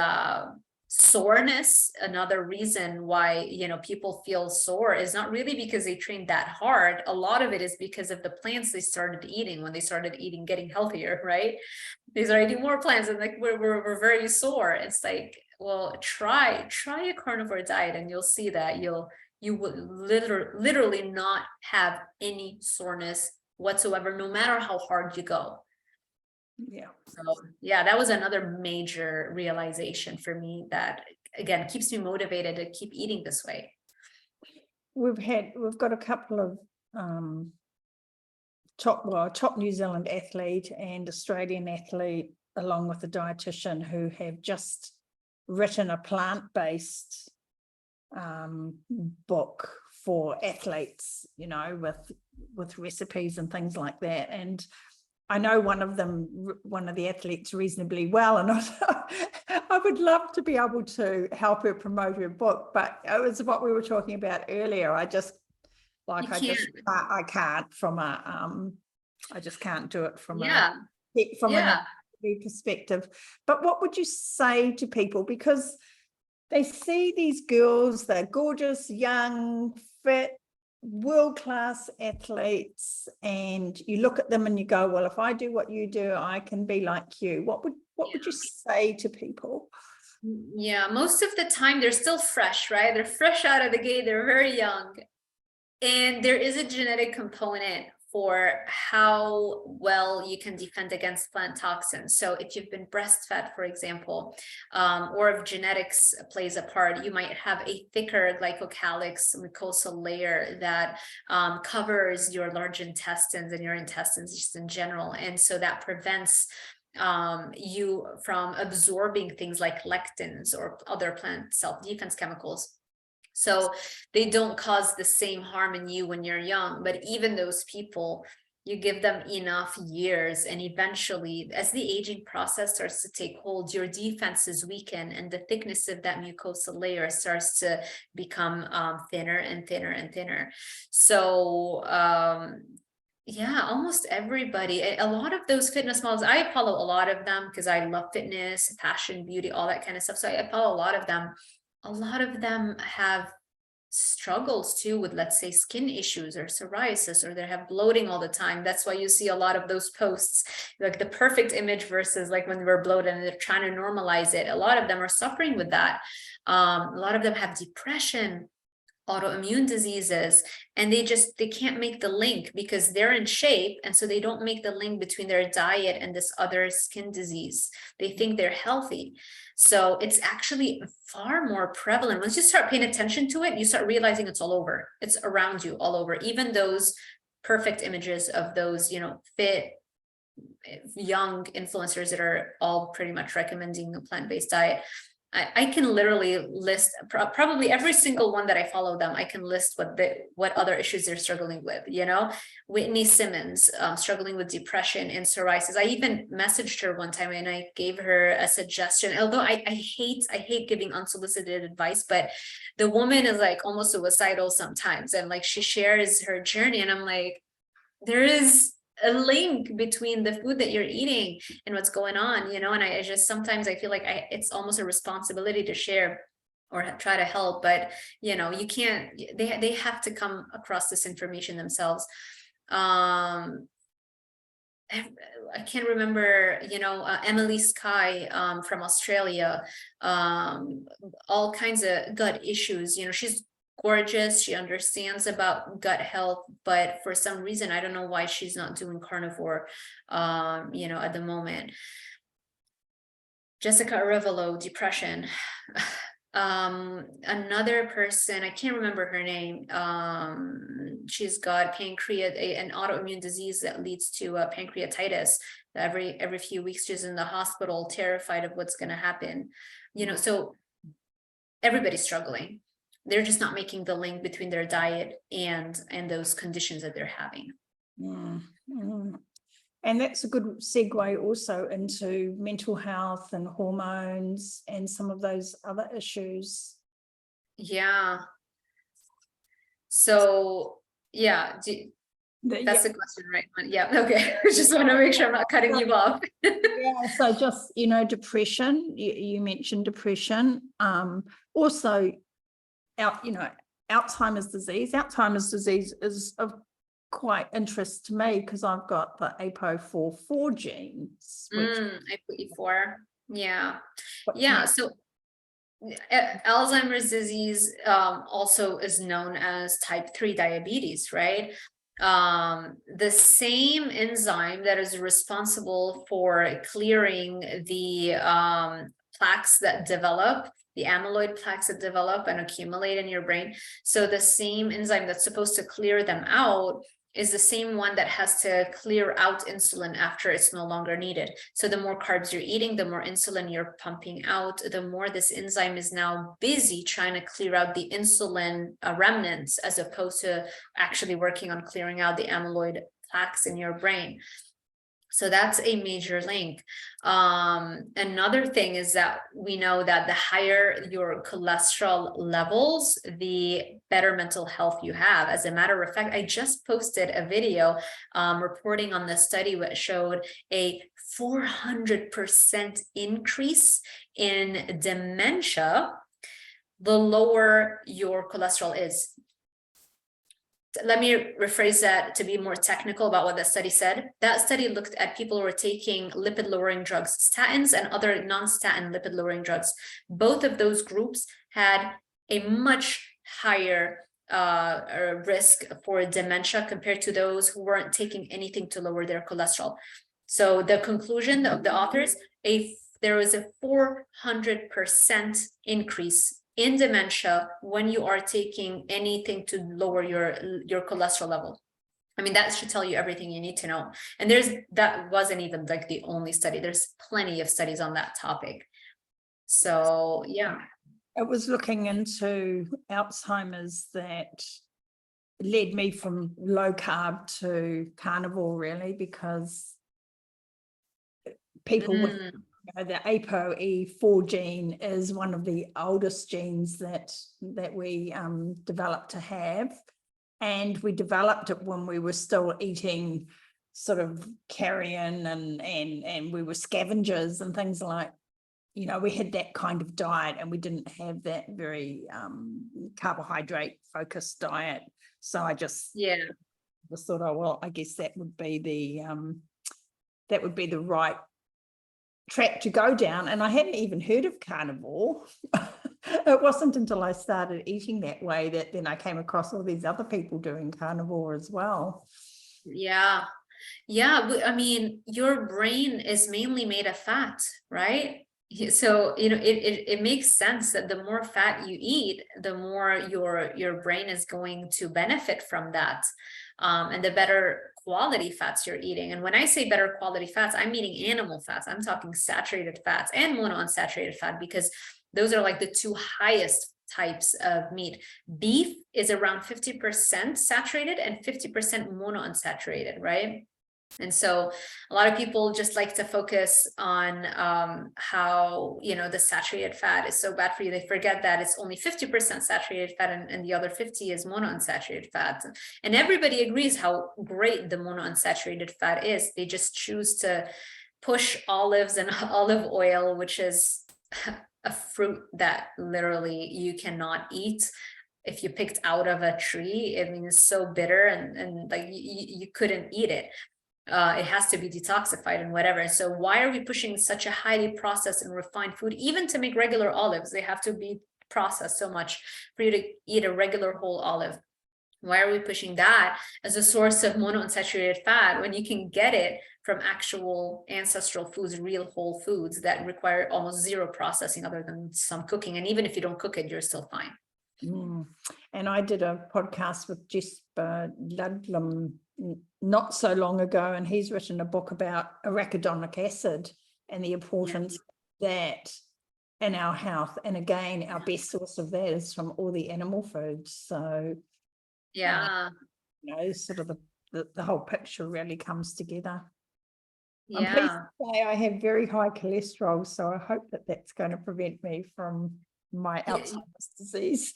soreness. Another reason why, you know, people feel sore is not really because they trained that hard. A lot of it is because of the plants they started eating when they started eating, getting healthier, right? They started eating more plants, and like we're very sore. It's like, well, try a carnivore diet, and you'll see that you would literally not have any soreness whatsoever, no matter how hard you go. Yeah. So yeah, that was another major realization for me that, again, keeps me motivated to keep eating this way. We've got a couple of top New Zealand athlete and Australian athlete, along with a dietitian, who have just written a plant-based book for athletes, you know, with recipes and things like that. And I know one of the athletes reasonably well, and I would love to be able to help her promote her book, but it was what we were talking about earlier. I just can't from a I just can't do it from an perspective. But what would you say to people, because they see these girls, they're gorgeous, young, fit, world-class athletes, and you look at them and you go, well, if I do what you do, I can be like you. What would you say to people? Yeah, most of the time they're still fresh, right? They're fresh out of the gate, they're very young. And there is a genetic component for how well you can defend against plant toxins. So if you've been breastfed, for example, or if genetics plays a part, you might have a thicker glycocalyx mucosal layer that covers your large intestines and your intestines just in general. And so that prevents you from absorbing things like lectins or other plant self-defense chemicals. So they don't cause the same harm in you when you're young, but even those people, you give them enough years, and eventually, as the aging process starts to take hold, your defenses weaken and the thickness of that mucosal layer starts to become thinner and thinner and thinner. So yeah, almost everybody, a lot of those fitness models, I follow a lot of them because I love fitness, fashion, beauty, all that kind of stuff. So I follow a lot of them. A lot of them have struggles too with, let's say, skin issues or psoriasis, or they have bloating all the time. That's why you see a lot of those posts, like the perfect image versus like when we're bloated and they're trying to normalize it. A lot of them are suffering with that. A lot of them have depression, autoimmune diseases, and they can't make the link because they're in shape, and so they don't make the link between their diet and this other skin disease. They think they're healthy. So it's actually far more prevalent. Once you start paying attention to it, you start realizing it's all over. It's around you all over. Even those perfect images of those, fit young influencers that are all pretty much recommending a plant-based diet. I can literally list probably every single one that I follow them. I can list what other issues they're struggling with. Whitney Simmons struggling with depression and psoriasis. I even messaged her one time and I gave her a suggestion. Although I hate giving unsolicited advice, but the woman is like almost suicidal sometimes, and like she shares her journey, and I'm like, there is a link between the food that you're eating and what's going on, and I just sometimes I feel like it's almost a responsibility to share or try to help, but you can't, they have to come across this information themselves. I can't remember, Emily Skye from Australia, all kinds of gut issues. She's gorgeous. She understands about gut health, but for some reason, I don't know why she's not doing carnivore, at the moment. Jessica Arevalo, depression. Another person, I can't remember her name. She's got an autoimmune disease that leads to pancreatitis. Every few weeks, she's in the hospital, terrified of what's going to happen. So everybody's struggling. They're just not making the link between their diet and those conditions that they're having. And that's a good segue also into mental health and hormones and some of those other issues. Yeah. So, yeah, that's the question, right? Yeah, okay. I just want to make sure I'm not cutting you off. Yeah, so just, depression, you mentioned depression. Also, Alzheimer's disease. Alzheimer's disease is of quite interest to me because I've got the APOE4 genes. APOE4, yeah. So Alzheimer's disease also is known as type 3 diabetes, right? The same enzyme that is responsible for clearing the plaques that develop, the amyloid plaques that develop and accumulate in your brain. So the same enzyme that's supposed to clear them out is the same one that has to clear out insulin after it's no longer needed. So the more carbs you're eating, the more insulin you're pumping out, the more this enzyme is now busy trying to clear out the insulin remnants, as opposed to actually working on clearing out the amyloid plaques in your brain. So that's a major link. Another thing is that we know that the higher your cholesterol levels, the better mental health you have. As a matter of fact, I just posted a video reporting on the study which showed a 400% increase in dementia the lower your cholesterol is. Let me rephrase that to be more technical about what that study said. That study looked at people who were taking lipid-lowering drugs, statins and other non-statin lipid-lowering drugs. Both of those groups had a much higher risk for dementia compared to those who weren't taking anything to lower their cholesterol. So the conclusion of the authors, there was a 400% increase in dementia when you are taking anything to lower your cholesterol level. I mean, that should tell you everything you need to know. And that wasn't even like the only study. There's plenty of studies on that topic. So yeah. It was looking into Alzheimer's that led me from low carb to carnivore, really, because people with the ApoE4 gene is one of the oldest genes that we developed to have. And we developed it when we were still eating sort of carrion and we were scavengers and things like, you know, we had that kind of diet and we didn't have that very carbohydrate focused diet. So I just thought, oh, well, I guess that would be the right track to go down. And I hadn't even heard of carnivore. It wasn't until I started eating that way that then I came across all these other people doing carnivore as well. Yeah. I mean, your brain is mainly made of fat, right? So, you know, it makes sense that the more fat you eat, the more your brain is going to benefit from that. And the better quality fats you're eating. And when I say better quality fats, I'm eating animal fats. I'm talking saturated fats and monounsaturated fat, because those are like the two highest types of meat. Beef is around 50% saturated and 50% monounsaturated, right? And so a lot of people just like to focus on how, you know, the saturated fat is so bad for you. They forget that it's only 50% saturated fat and the other 50 is monounsaturated fat. And everybody agrees how great the monounsaturated fat is. They just choose to push olives and olive oil, which is a fruit that literally you cannot eat. If you picked out of a tree, I mean, it's so bitter and like you couldn't eat it. It has to be detoxified and whatever. So why are we pushing such a highly processed and refined food? Even to make regular olives, they have to be processed so much for you to eat a regular whole olive. Why are we pushing that as a source of monounsaturated fat when you can get it from actual ancestral foods, real whole foods that require almost zero processing other than some cooking? And even if you don't cook it, you're still fine. And I did a podcast with Jesper Ludlam not so long ago, and he's written a book about arachidonic acid and the importance of that in our health. And again, our best source of that is from all the animal foods. So you know, sort of the whole picture really comes together. I'm pleased to say I have very high cholesterol, so I hope that that's going to prevent me from my Alzheimer's disease.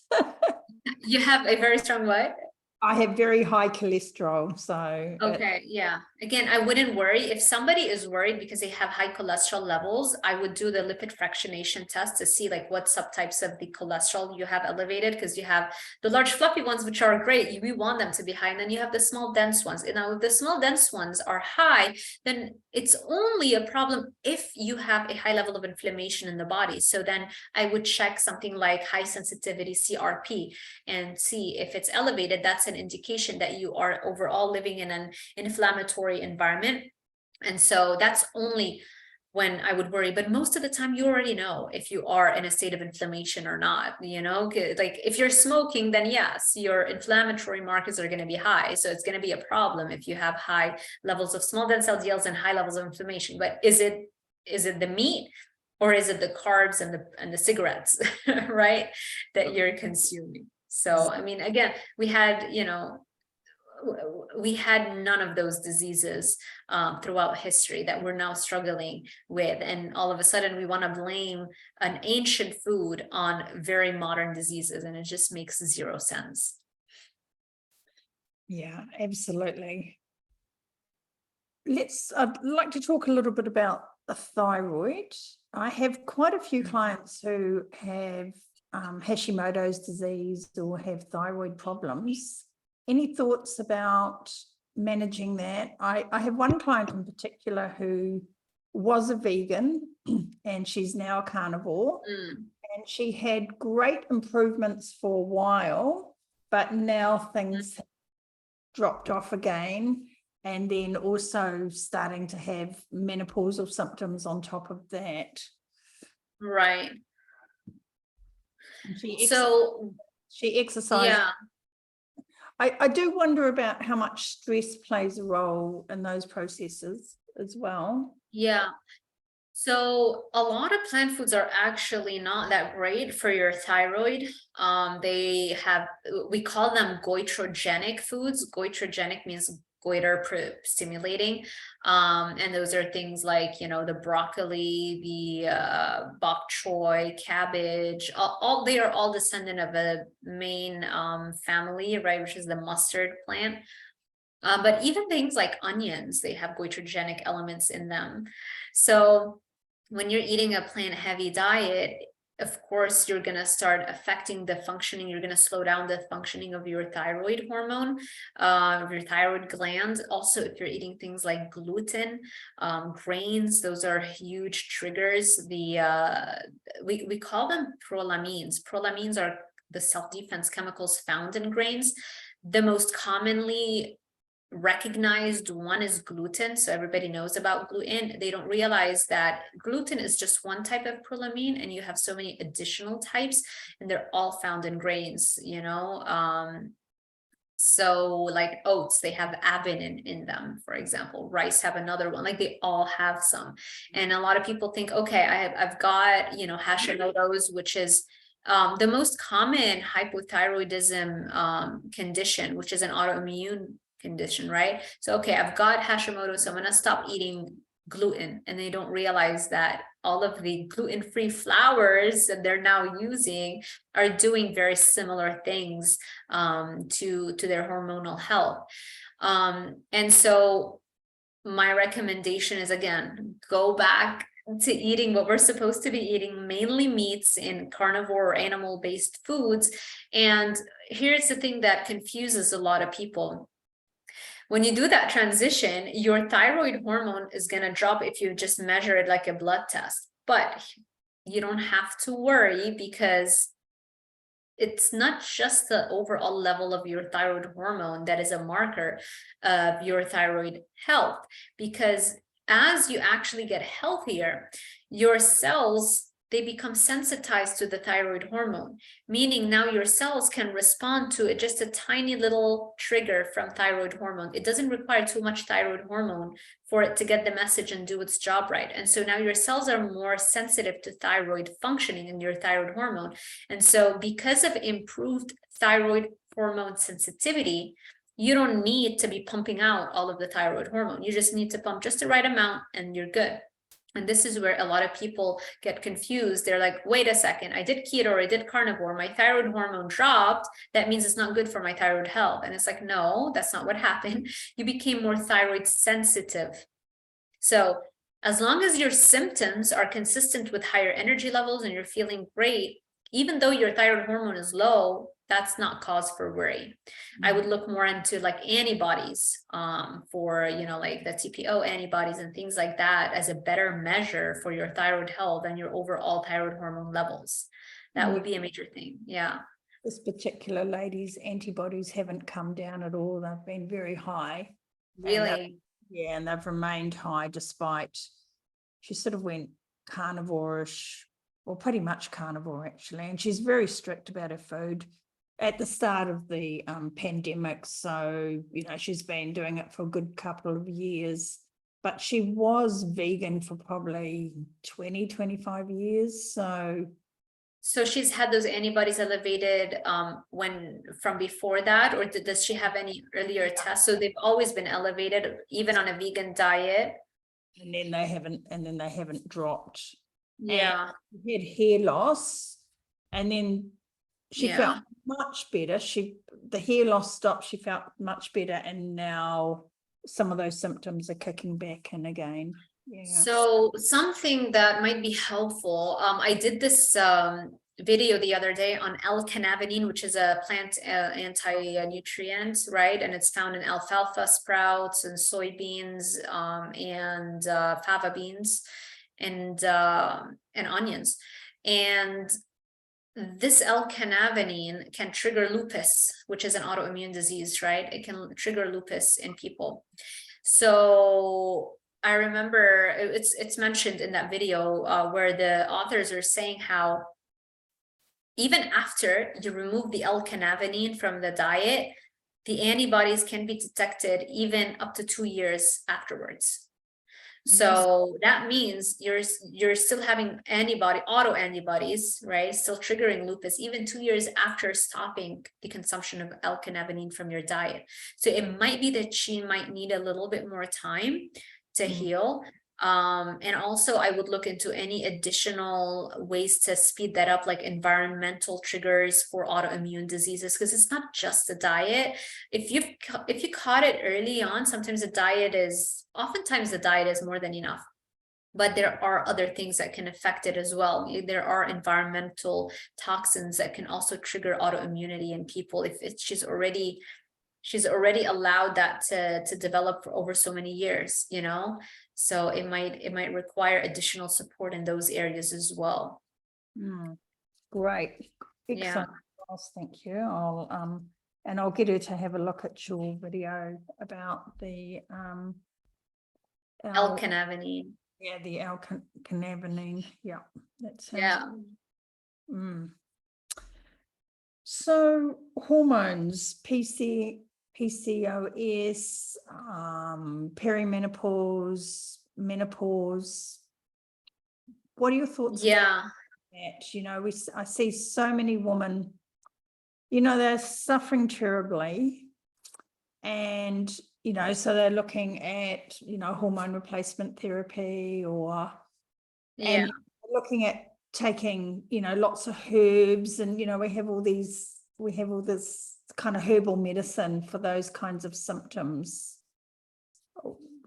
You have a very strong what? I have very high cholesterol, so okay, again, I wouldn't worry. If somebody is worried because they have high cholesterol levels, I would do the lipid fractionation test to see like what subtypes of the cholesterol you have elevated, because you have the large fluffy ones, which are great, we want them to be high, and then you have the small dense ones. And now if the small dense ones are high, then it's only a problem if you have a high level of inflammation in the body. So then I would check something like high sensitivity CRP and see if it's elevated. That's an indication that you are overall living in an inflammatory environment. And so that's only when I would worry. But most of the time you already know if you are in a state of inflammation or not, you know, like if you're smoking, then yes, your inflammatory markers are going to be high. So it's going to be a problem if you have high levels of small dense LDLs and high levels of inflammation. But is it the meat, or is it the carbs and the cigarettes, right, that you're consuming? So, I mean, again, we had none of those diseases throughout history that we're now struggling with. And all of a sudden we want to blame an ancient food on very modern diseases. And it just makes zero sense. Yeah, absolutely. I'd like to talk a little bit about the thyroid. I have quite a few clients who have Hashimoto's disease or have thyroid problems. Any thoughts about managing that? I have one client in particular who was a vegan and she's now a carnivore, and she had great improvements for a while, but now things have dropped off again, and then also starting to have menopausal symptoms on top of that. Right. So she exercised. Yeah. I do wonder about how much stress plays a role in those processes as well. Yeah. So a lot of plant foods are actually not that great for your thyroid. We call them goitrogenic foods. Goitrogenic means goiter stimulating. And those are things like, the broccoli, the bok choy, cabbage, they are all descendant of a main family, right, which is the mustard plant. But even things like onions, they have goitrogenic elements in them. So when you're eating a plant-heavy diet, of course, you're going to start affecting the functioning. You're going to slow down the functioning of your thyroid hormone, of your thyroid gland. Also, if you're eating things like gluten, grains, those are huge triggers. We call them prolamines. Prolamines are the self-defense chemicals found in grains. The most commonly recognized one is gluten. So everybody knows about gluten. They don't realize that gluten is just one type of prolamine, and you have so many additional types, and they're all found in grains, so like oats, they have adenine in them, for example. Rice have another one. Like they all have some. And a lot of people think, okay, I've got, Hashimoto's, which is the most common hypothyroidism condition, which is an autoimmune condition, right? So, okay, I've got Hashimoto's, so I'm going to stop eating gluten. And they don't realize that all of the gluten-free flours that they're now using are doing very similar things to their hormonal health. And so my recommendation is, again, go back to eating what we're supposed to be eating, mainly meats and carnivore or animal-based foods. And here's the thing that confuses a lot of people. When you do that transition, your thyroid hormone is going to drop if you just measure it like a blood test. But you don't have to worry, because it's not just the overall level of your thyroid hormone that is a marker of your thyroid health. Because as you actually get healthier, your cells, they become sensitized to the thyroid hormone, meaning now your cells can respond to it, just a tiny little trigger from thyroid hormone. It doesn't require too much thyroid hormone for it to get the message and do its job right. And so now your cells are more sensitive to thyroid functioning and your thyroid hormone. And so because of improved thyroid hormone sensitivity, you don't need to be pumping out all of the thyroid hormone. You just need to pump just the right amount and you're good. And this is where a lot of people get confused. They're like, wait a second, I did keto or I did carnivore, my thyroid hormone dropped. That means it's not good for my thyroid health. And it's like, no, that's not what happened. You became more thyroid sensitive. So as long as your symptoms are consistent with higher energy levels and you're feeling great, even though your thyroid hormone is low, that's not cause for worry. I would look more into like antibodies for, like the TPO antibodies and things like that as a better measure for your thyroid health and your overall thyroid hormone levels. That would be a major thing. Yeah. This particular lady's antibodies haven't come down at all. They've been very high. Really? And they've remained high despite, she sort of went carnivore-ish, or pretty much carnivore actually, and she's very strict about her food at the start of the pandemic. So, she's been doing it for a good couple of years, but she was vegan for probably 20, 25 years. So she's had those antibodies elevated from before that, or does she have any earlier tests? So they've always been elevated, even on a vegan diet. And then they haven't dropped. Yeah. And she had hair loss, and then she felt much better. The hair loss stopped. She felt much better, and now some of those symptoms are kicking back in again. Yeah. So something that might be helpful. I did this video the other day on L-cannabinine, which is a plant anti-nutrient, right? And it's found in alfalfa sprouts and soybeans and fava beans and onions. And this L-cannabinine can trigger lupus, which is an autoimmune disease, right? It can trigger lupus in people. So I remember it's mentioned in that video where the authors are saying how even after you remove the L-cannabinine from the diet, the antibodies can be detected even up to 2 years afterwards. So that means you're still having auto antibodies, right? Still triggering lupus even 2 years after stopping the consumption of L-cannabinine from your diet. So it might be that she might need a little bit more time to heal. And also I would look into any additional ways to speed that up, like environmental triggers for autoimmune diseases, because it's not just the diet. If you caught it early on, oftentimes the diet is more than enough, but there are other things that can affect it as well. There are environmental toxins that can also trigger autoimmunity in people if she's already allowed that to develop for over so many years, so it might require additional support in those areas as well. Great. Excellent. Thank you. I'll get her to have a look at your video about the L-cannabinine. Yeah, the L-cannabinine. Yeah, that's So hormones, PCOS, perimenopause, menopause. What are your thoughts about that? I see so many women, they're suffering terribly, and so they're looking at hormone replacement therapy and looking at taking lots of herbs, and we have all this kind of herbal medicine for those kinds of symptoms.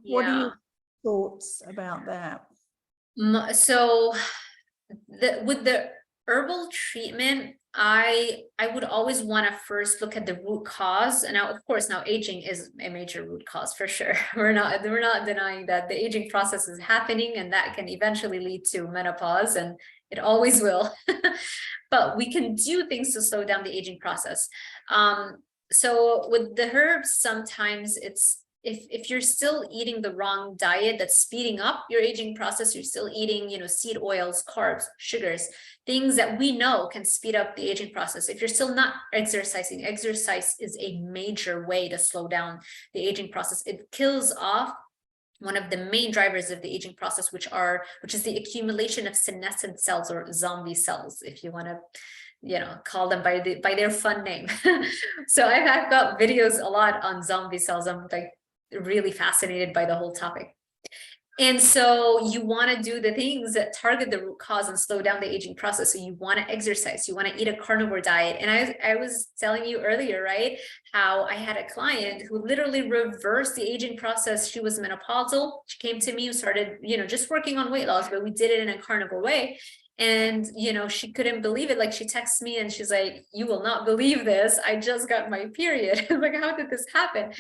What are your thoughts about that? So with the herbal treatment, I would always want to first look at the root cause. And now, of course, aging is a major root cause for sure. We're not denying that the aging process is happening, and that can eventually lead to menopause, and it always will. But we can do things to slow down the aging process. So with the herbs, sometimes it's if you're still eating the wrong diet that's speeding up your aging process, you're still eating, seed oils, carbs, sugars, things that we know can speed up the aging process. If you're still not exercising, exercise is a major way to slow down the aging process. It kills off one of the main drivers of the aging process, which is the accumulation of senescent cells, or zombie cells, if you want to call them by their fun name. So I've got videos a lot on zombie cells. I'm really fascinated by the whole topic. And so you want to do the things that target the root cause and slow down the aging process. So you want to exercise, you want to eat a carnivore diet. And I was telling you earlier, right, how I had a client who literally reversed the aging process. She was menopausal. She came to me and started, just working on weight loss, but we did it in a carnivore way. And, she couldn't believe it. Like, she texts me and she's like, "You will not believe this. I just got my period." I'm like, "How did this happen?"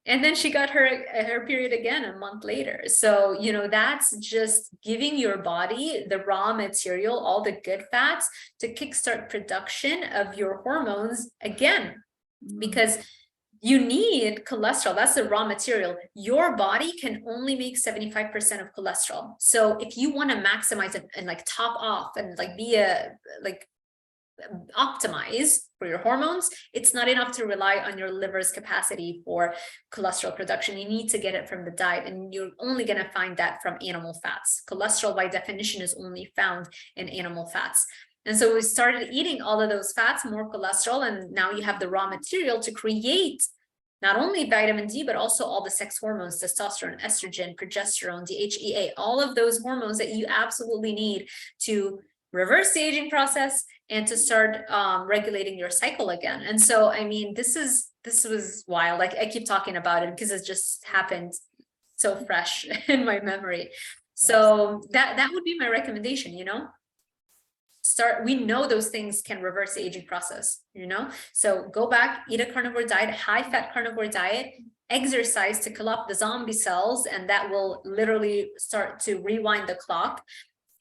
And then she got her period again a month later. So, that's just giving your body the raw material, all the good fats, to kickstart production of your hormones again, because you need cholesterol. That's the raw material. Your body can only make 75% of cholesterol. So if you want to maximize it and top off and optimize for your hormones, it's not enough to rely on your liver's capacity for cholesterol production. You need to get it from the diet, and you're only going to find that from animal fats. Cholesterol, by definition, is only found in animal fats. And so we started eating all of those fats, more cholesterol, and now you have the raw material to create not only vitamin D, but also all the sex hormones, testosterone, estrogen, progesterone, DHEA, all of those hormones that you absolutely need to reverse the aging process and to start regulating your cycle again. And so, this was wild. I keep talking about it because it just happened so fresh in my memory. So that would be my recommendation, we know those things can reverse the aging process, so go back, eat a carnivore diet, high fat carnivore diet, exercise to kill off the zombie cells, and that will literally start to rewind the clock.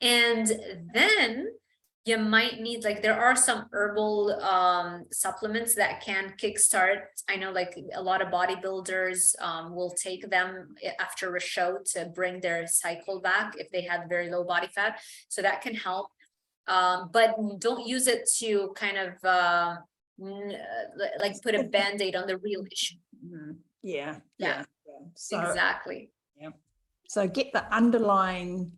And then you might need, like, there are some herbal supplements that can kickstart. I know like a lot of bodybuilders will take them after a show to bring their cycle back if they have very low body fat. So that can help. But don't use it to kind of like put a band-aid on the real issue. Yeah. So, exactly. Yeah. So get the underlying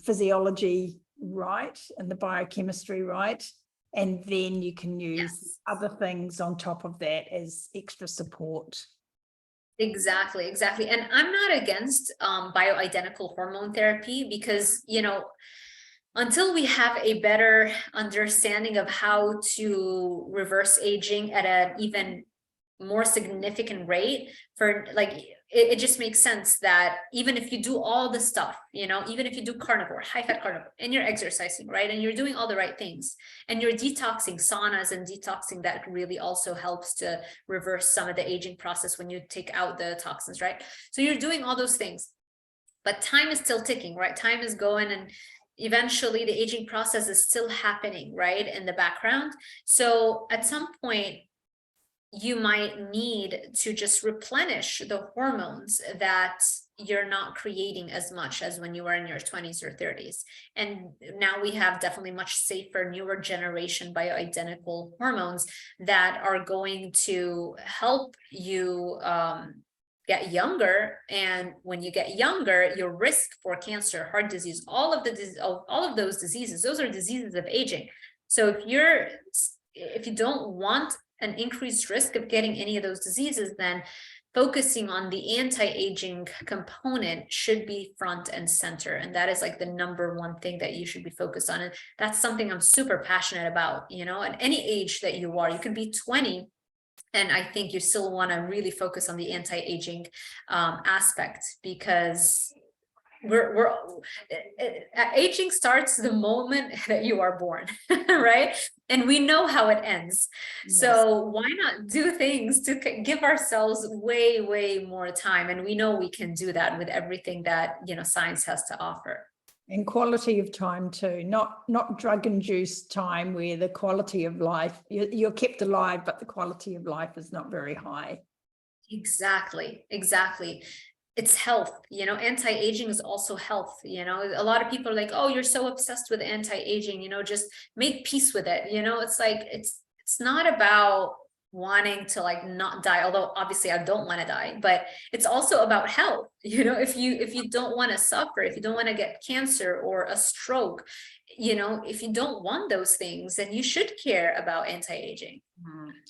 physiology right and the biochemistry right, and then you can use other things on top of that as extra support. Exactly. And I'm not against bioidentical hormone therapy, because, you know, until we have a better understanding of how to reverse aging at an even more significant rate, for like, it just makes sense that even if you do all the stuff, you know, even if you do carnivore, high fat carnivore, and you're exercising, right, and you're doing all the right things, and you're detoxing, saunas and detoxing, that really also helps to reverse some of the aging process when you take out the toxins, right? So you're doing all those things, but time is still ticking, right? Time is going, and eventually the aging process is still happening, right, in the background. So at some point, you might need to just replenish the hormones that you're not creating as much as when you were in your 20s or 30s. And now we have definitely much safer, newer generation bioidentical hormones that are going to help you get younger. And when you get younger, your risk for cancer, heart disease, all of those diseases, those are diseases of aging. So if you don't want an increased risk of getting any of those diseases, then focusing on the anti-aging component should be front and center. And that is like the number one thing that you should be focused on. And that's something I'm super passionate about, you know, at any age that you are. You can be 20, and I think you still want to really focus on the anti-aging aspect, because aging starts the moment that you are born, right? And we know how it ends. Yes. So why not do things to give ourselves way more time? And we know we can do that with everything that, you know, science has to offer. And quality of time too, not drug-induced time where the quality of life, you're kept alive, but the quality of life is not very high. Exactly. It's health, you know, anti-aging is also health. You know, a lot of people are like, oh, you're so obsessed with anti-aging, you know, just make peace with it. You know, it's like, it's not about wanting to like not die, although obviously I don't want to die, but it's also about health. You know, if you don't want to suffer, if you don't want to get cancer or a stroke, you know, if you don't want those things, then you should care about anti-aging.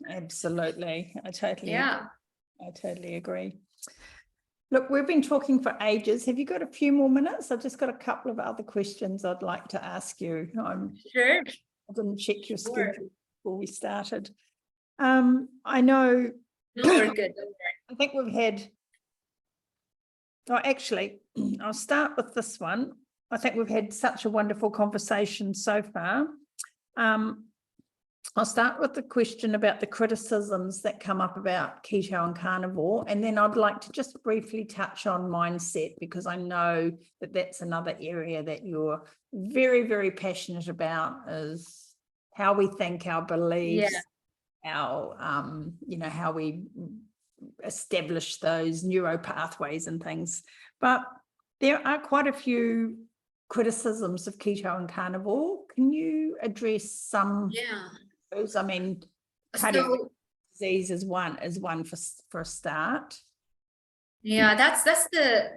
Absolutely. I totally agree. Look, we've been talking for ages. Have you got a few more minutes? I've just got a couple of other questions I'd like to ask you. Sure. I didn't check your schedule before we started. I know. No, we're good. I think we've had. Oh, actually, I'll start with this one. I think we've had such a wonderful conversation so far. I'll start with the question about the criticisms that come up about keto and carnivore, and then I'd like to just briefly touch on mindset, because I know that that's another area that you're very passionate about, is how we think, our beliefs, our you know, how we establish those neuro pathways and things. But there are quite a few criticisms of keto and carnivore. Can you address some? I mean, cardiac disease is one for a start. Yeah, that's the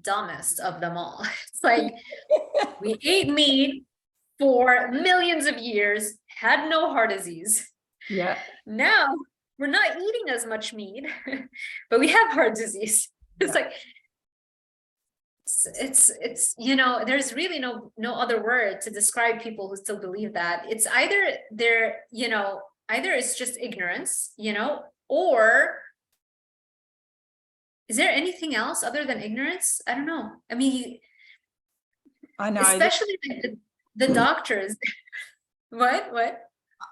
dumbest of them all. It's like, we ate meat for millions of years, had no heart disease. Yeah. Now we're not eating as much meat, but we have heart disease. It's like, it's you know, there's really no other word to describe people who still believe that. It's either they're, you know, either it's just ignorance, you know, or is there anything else other than ignorance? I don't know. I mean, I know, especially the doctors. What?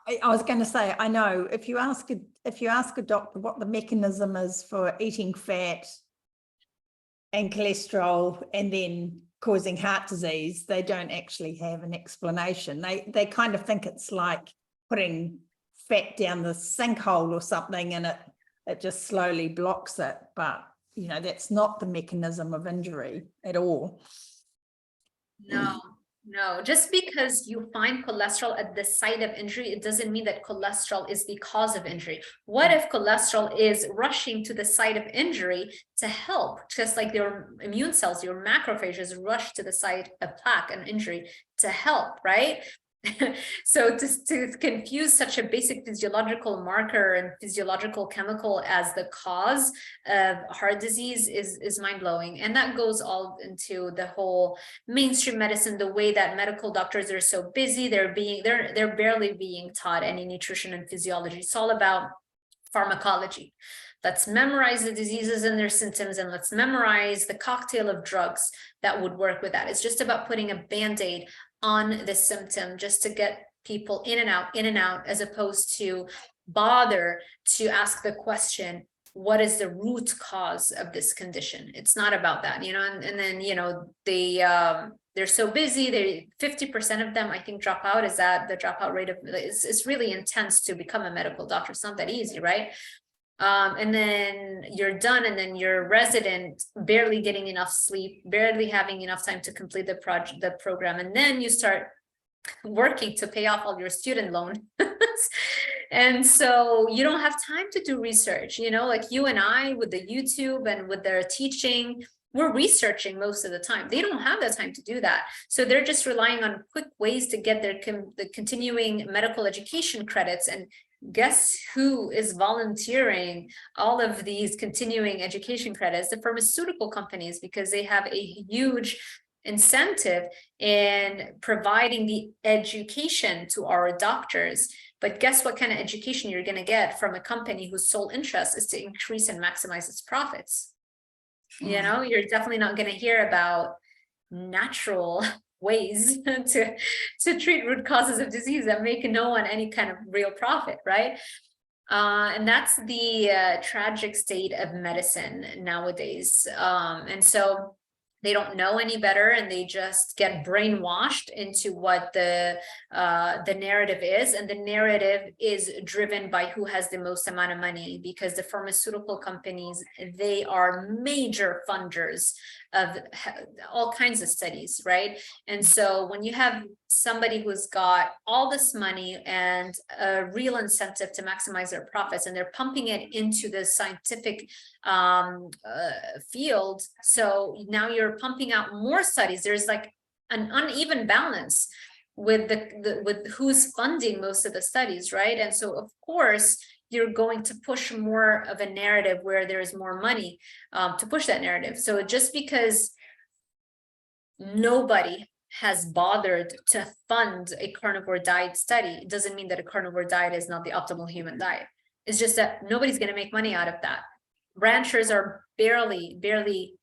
I was going to say, I know if you ask a doctor what the mechanism is for eating fat and cholesterol and then causing heart disease, they don't actually have an explanation. They kind of think it's like putting fat down the sinkhole or something, and it just slowly blocks it. But you know, that's not the mechanism of injury at all. No, just because you find cholesterol at the site of injury, it doesn't mean that cholesterol is the cause of injury. What if cholesterol is rushing to the site of injury to help, just like your immune cells, your macrophages rush to the site of plaque and injury to help, right? So to confuse such a basic physiological marker and physiological chemical as the cause of heart disease is mind-blowing. And that goes all into the whole mainstream medicine, the way that medical doctors are so busy, they're barely being taught any nutrition and physiology. It's all about pharmacology. Let's memorize the diseases and their symptoms, and let's memorize the cocktail of drugs that would work with that. It's just about putting a band-aid on the symptom just to get people in and out, as opposed to bother to ask the question, what is the root cause of this condition? It's not about that, you know. And then, you know, they're so busy, 50% of them, I think, drop out. Is that the dropout rate of it's really intense to become a medical doctor. It's not that easy, right? And then you're done, and then you're resident, barely getting enough sleep, barely having enough time to complete the program, and then you start working to pay off all your student loan. And so you don't have time to do research, you know, like you and I with the YouTube and with their teaching, we're researching most of the time. They don't have the time to do that. So they're just relying on quick ways to get the continuing medical education credits. And guess who is volunteering all of these continuing education credits? The pharmaceutical companies, because they have a huge incentive in providing the education to our doctors. But guess what kind of education you're going to get from a company whose sole interest is to increase and maximize its profits? You know, you're definitely not going to hear about natural ways to treat root causes of disease that make no one any kind of real profit, right? And that's the tragic state of medicine nowadays. And so they don't know any better, and they just get brainwashed into what the narrative is. And the narrative is driven by who has the most amount of money, because the pharmaceutical companies, they are major funders of all kinds of studies, right? And so when you have somebody who's got all this money and a real incentive to maximize their profits, and they're pumping it into the scientific field, so now you're pumping out more studies. There's like an uneven balance with with who's funding most of the studies, right? And so of course you're going to push more of a narrative where there's more money to push that narrative. So just because nobody has bothered to fund a carnivore diet study doesn't mean that a carnivore diet is not the optimal human diet. It's just that nobody's going to make money out of that. Ranchers are barely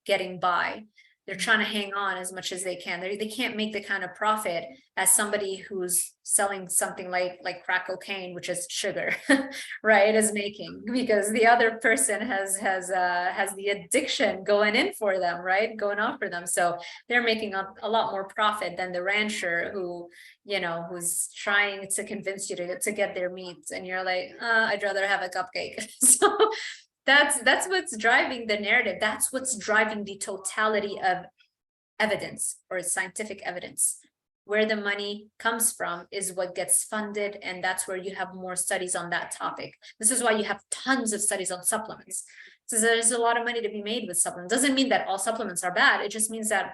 getting by. They're trying to hang on as much as they can. They can't make the kind of profit as somebody who's selling something like crack cocaine, which is sugar, right, is making, because the other person has the addiction going in for them, right, going on for them. So they're making a lot more profit than the rancher who, you know, who's trying to convince you to get their meat, and you're like, I'd rather have a cupcake. So that's what's driving the narrative. That's what's driving the totality of evidence, or scientific evidence. Where the money comes from is what gets funded, and that's where you have more studies on that topic. This is why you have tons of studies on supplements. So there's a lot of money to be made with supplements. Doesn't mean that all supplements are bad. It just means that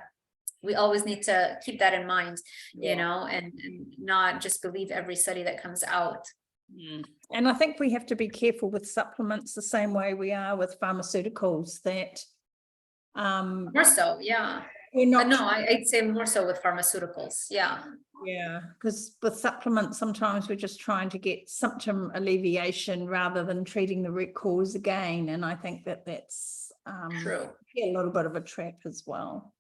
we always need to keep that in mind, you know, and not just believe every study that comes out. And I think we have to be careful with supplements the same way we are with pharmaceuticals, that more so, yeah. we're not. No, I'd say more so with pharmaceuticals, yeah. Yeah, because with supplements, sometimes we're just trying to get symptom alleviation rather than treating the root cause again. And I think that that's True. a little bit of a trap as well.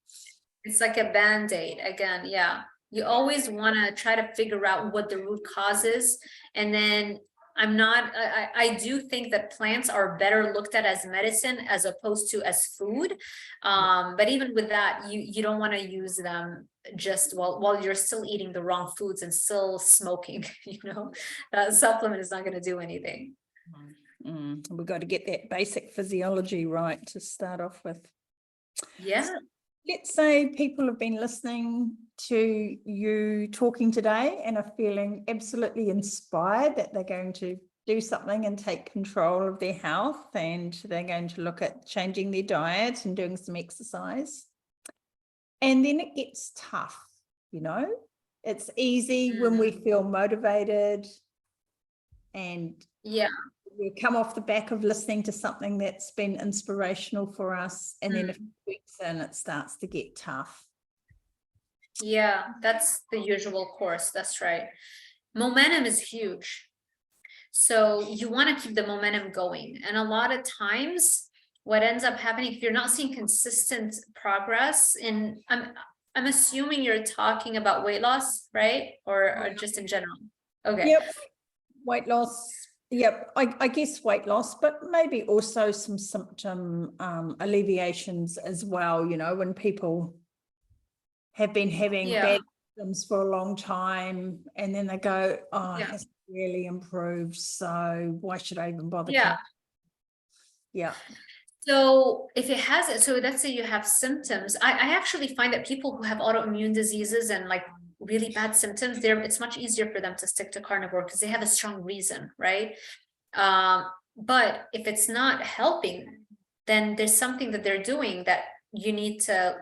It's like a band-aid again, yeah. You always want to try to figure out what the root cause is, and then I'm not, I do think that plants are better looked at as medicine as opposed to as food. But even with that, you don't want to use them just while you're still eating the wrong foods and still smoking, that supplement is not going to do anything. We've got to get that basic physiology right to start off with. Yeah. So let's say people have been listening to you talking today and are feeling absolutely inspired that they're going to do something and take control of their health, and they're going to look at changing their diet and doing some exercise. And then it gets tough, It's easy when we feel motivated, and we come off the back of listening to something that's been inspirational for us, and then a few weeks in, it starts to get tough. Yeah, that's the usual course. That's right. Momentum is huge. So you want to keep the momentum going. And a lot of times what ends up happening, if you're not seeing consistent progress in, I'm assuming you're talking about weight loss, right? Or just in general? Okay. Yep. Weight loss. Yep. I guess weight loss, but maybe also some symptom alleviations as well, when people have been having bad symptoms for a long time, and then they go, oh, it hasn't really improved, so why should I even bother? Yeah. So if it hasn't, so let's say you have symptoms, I actually find that people who have autoimmune diseases and like really bad symptoms, it's much easier for them to stick to carnivore because they have a strong reason, right? But if it's not helping, then there's something that they're doing that you need to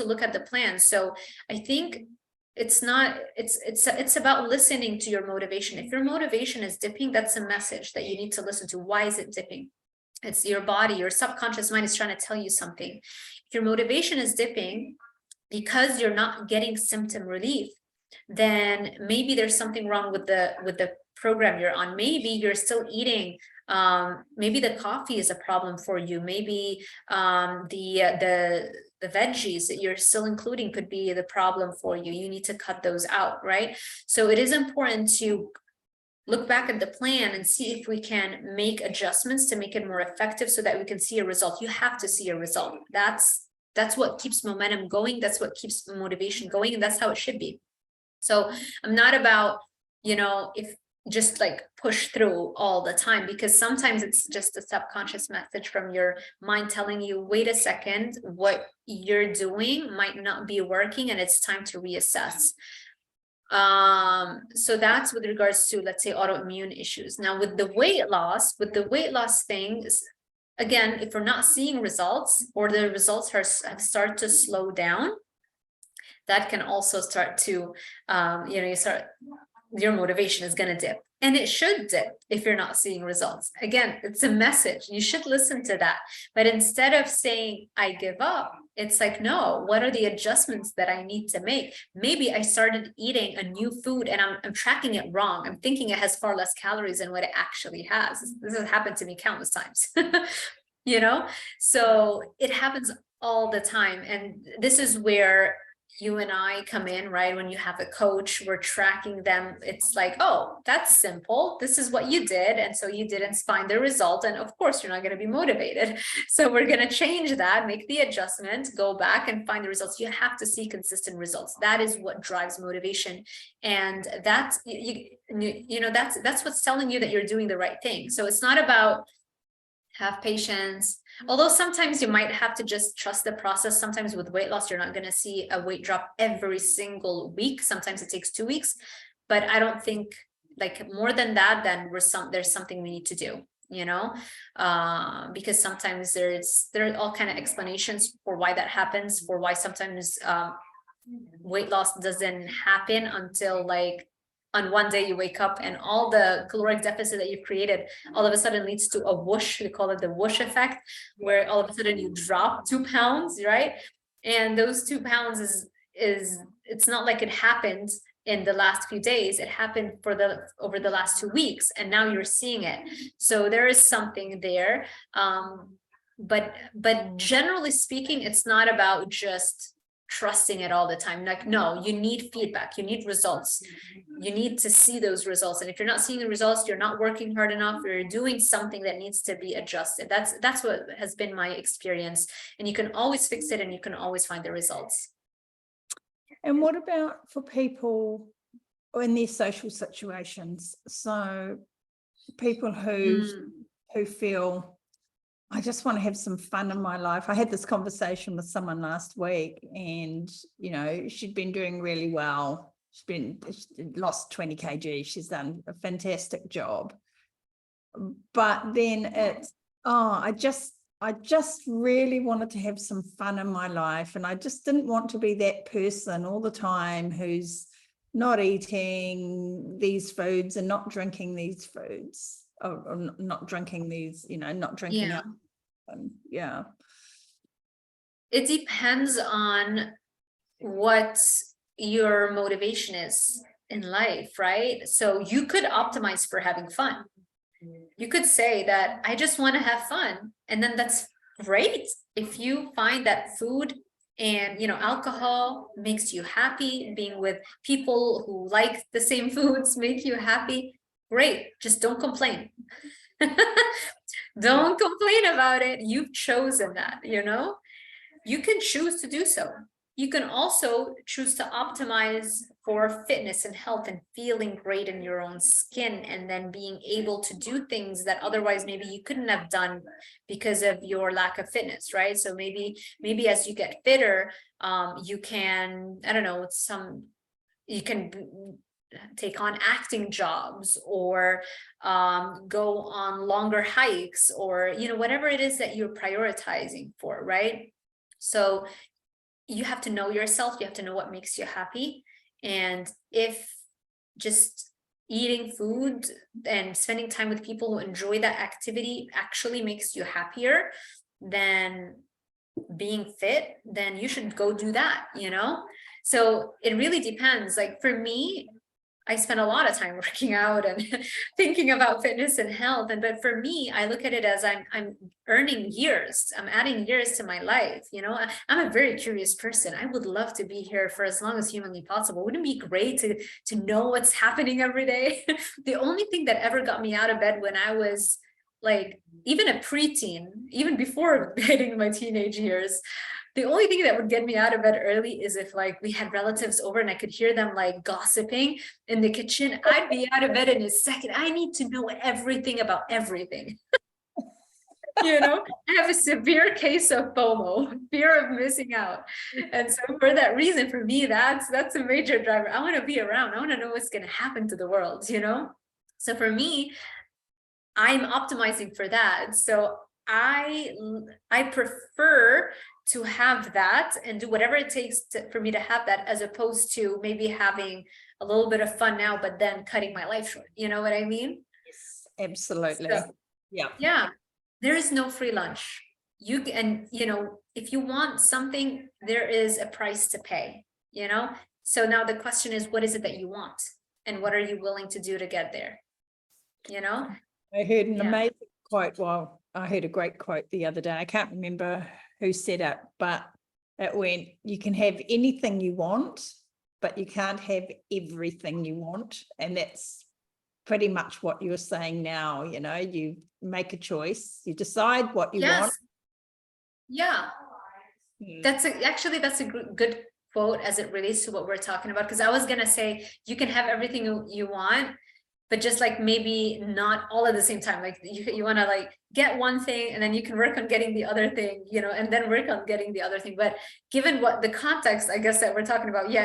look at the plan. So I think it's about listening to your motivation. If your motivation is dipping, that's a message that you need to listen to. Why is it dipping? It's your body, your subconscious mind is trying to tell you something. If your motivation is dipping because you're not getting symptom relief, then maybe there's something wrong with the program you're on. Maybe you're still eating, maybe the coffee is a problem for you. Maybe the veggies that you're still including could be the problem for you. You need to cut those out, right? So it is important to look back at the plan and see if we can make adjustments to make it more effective so that we can see a result. You have to see a result. That's what keeps momentum going. That's what keeps motivation going. And that's how it should be. So I'm not about, if just like push through all the time, because sometimes it's just a subconscious message from your mind telling you, wait a second, what you're doing might not be working and it's time to reassess. So that's with regards to, let's say, autoimmune issues. Now with the weight loss things, again, if we're not seeing results or the results have started to slow down, that can also start to, your motivation is going to dip, and it should dip if you're not seeing results. Again, it's a message. You should listen to that. But instead of saying, I give up, it's like, no, what are the adjustments that I need to make? Maybe I started eating a new food and I'm tracking it wrong. I'm thinking it has far less calories than what it actually has. This has happened to me countless times, so it happens all the time. And this is where you and I come in, right? When you have a coach, we're tracking them. It's like, oh, that's simple. This is what you did. And so you didn't find the result. And of course, you're not going to be motivated. So we're going to change that, make the adjustment, go back and find the results. You have to see consistent results. That is what drives motivation. And that's, that's what's telling you that you're doing the right thing. So it's not about have patience. Although sometimes you might have to just trust the process. Sometimes with weight loss, you're not going to see a weight drop every single week. Sometimes it takes 2 weeks, but I don't think like more than that, then there's something we need to do, because sometimes there are all kind of explanations for why that happens, for why sometimes weight loss doesn't happen until like on one day you wake up and all the caloric deficit that you've created all of a sudden leads to a whoosh. We call it the whoosh effect, where all of a sudden you drop 2 pounds, right? And those 2 pounds is it's not like it happened in the last few days. It happened over the last 2 weeks, and now you're seeing it. So there is something there. But generally speaking, it's not about just trusting it all the time. Like, no, you need feedback, you need results, you need to see those results. And if you're not seeing the results, you're not working hard enough, or you're doing something that needs to be adjusted. That's what has been my experience. And you can always fix it, and you can always find the results. And what about for people in their social situations? So people who feel, I just want to have some fun in my life. I had this conversation with someone last week, and, you know, she'd been doing really well. She lost 20 kg. She's done a fantastic job. But then it's, I just really wanted to have some fun in my life. And I just didn't want to be that person all the time who's not eating these foods and not drinking these foods, or not drinking these, you know, not drinking Yeah. alcohol. Yeah. It depends on what your motivation is in life, right? So you could optimize for having fun. You could say that I just want to have fun, and then that's great. If you find that food and, you know, alcohol makes you happy, being with people who like the same foods make you happy, great. Just don't complain. Don't complain about it. You've chosen that, you know. You can choose to do so. You can also choose to optimize for fitness and health and feeling great in your own skin, and then being able to do things that otherwise maybe you couldn't have done because of your lack of fitness, right? So maybe as you get fitter, you can, I don't know, you can take on acting jobs, or go on longer hikes, or, you know, whatever it is that you're prioritizing for, right? So you have to know yourself, you have to know what makes you happy. And if just eating food and spending time with people who enjoy that activity actually makes you happier than being fit, then you should go do that, you know? So it really depends. Like for me, I spend a lot of time working out and thinking about fitness and health. But for me, I look at it as I'm earning years. I'm adding years to my life. You know, I'm a very curious person. I would love to be here for as long as humanly possible. Wouldn't it be great to know what's happening every day? The only thing that ever got me out of bed when I was like even a preteen, even before hitting my teenage years, the only thing that would get me out of bed early is if like we had relatives over and I could hear them like gossiping in the kitchen. I'd be out of bed in a second. I need to know everything about everything. You know, I have a severe case of FOMO, fear of missing out. And so for that reason, for me, that's a major driver. I want to be around. I want to know what's going to happen to the world, you know? So for me, I'm optimizing for that. So I prefer to have that and do whatever it takes for me to have that, as opposed to maybe having a little bit of fun now, but then cutting my life short. You know what I mean? Yes, absolutely. So, yeah. There is no free lunch. You can, you know, if you want something, there is a price to pay, you know? So now the question is, what is it that you want? And what are you willing to do to get there? You know? I heard an amazing quote. Well, I heard a great quote the other day. I can't remember who said it, but it went, you can have anything you want, but you can't have everything you want. And that's pretty much what you're saying now. You know, you make a choice, you decide what you want. Yeah. That's a good quote as it relates to what we're talking about. Because I was going to say, you can have everything you want, but just like maybe not all at the same time. Like you want to like get one thing and then you can work on getting the other thing, you know, and then work on getting the other thing. But given what the context, I guess, that we're talking about, you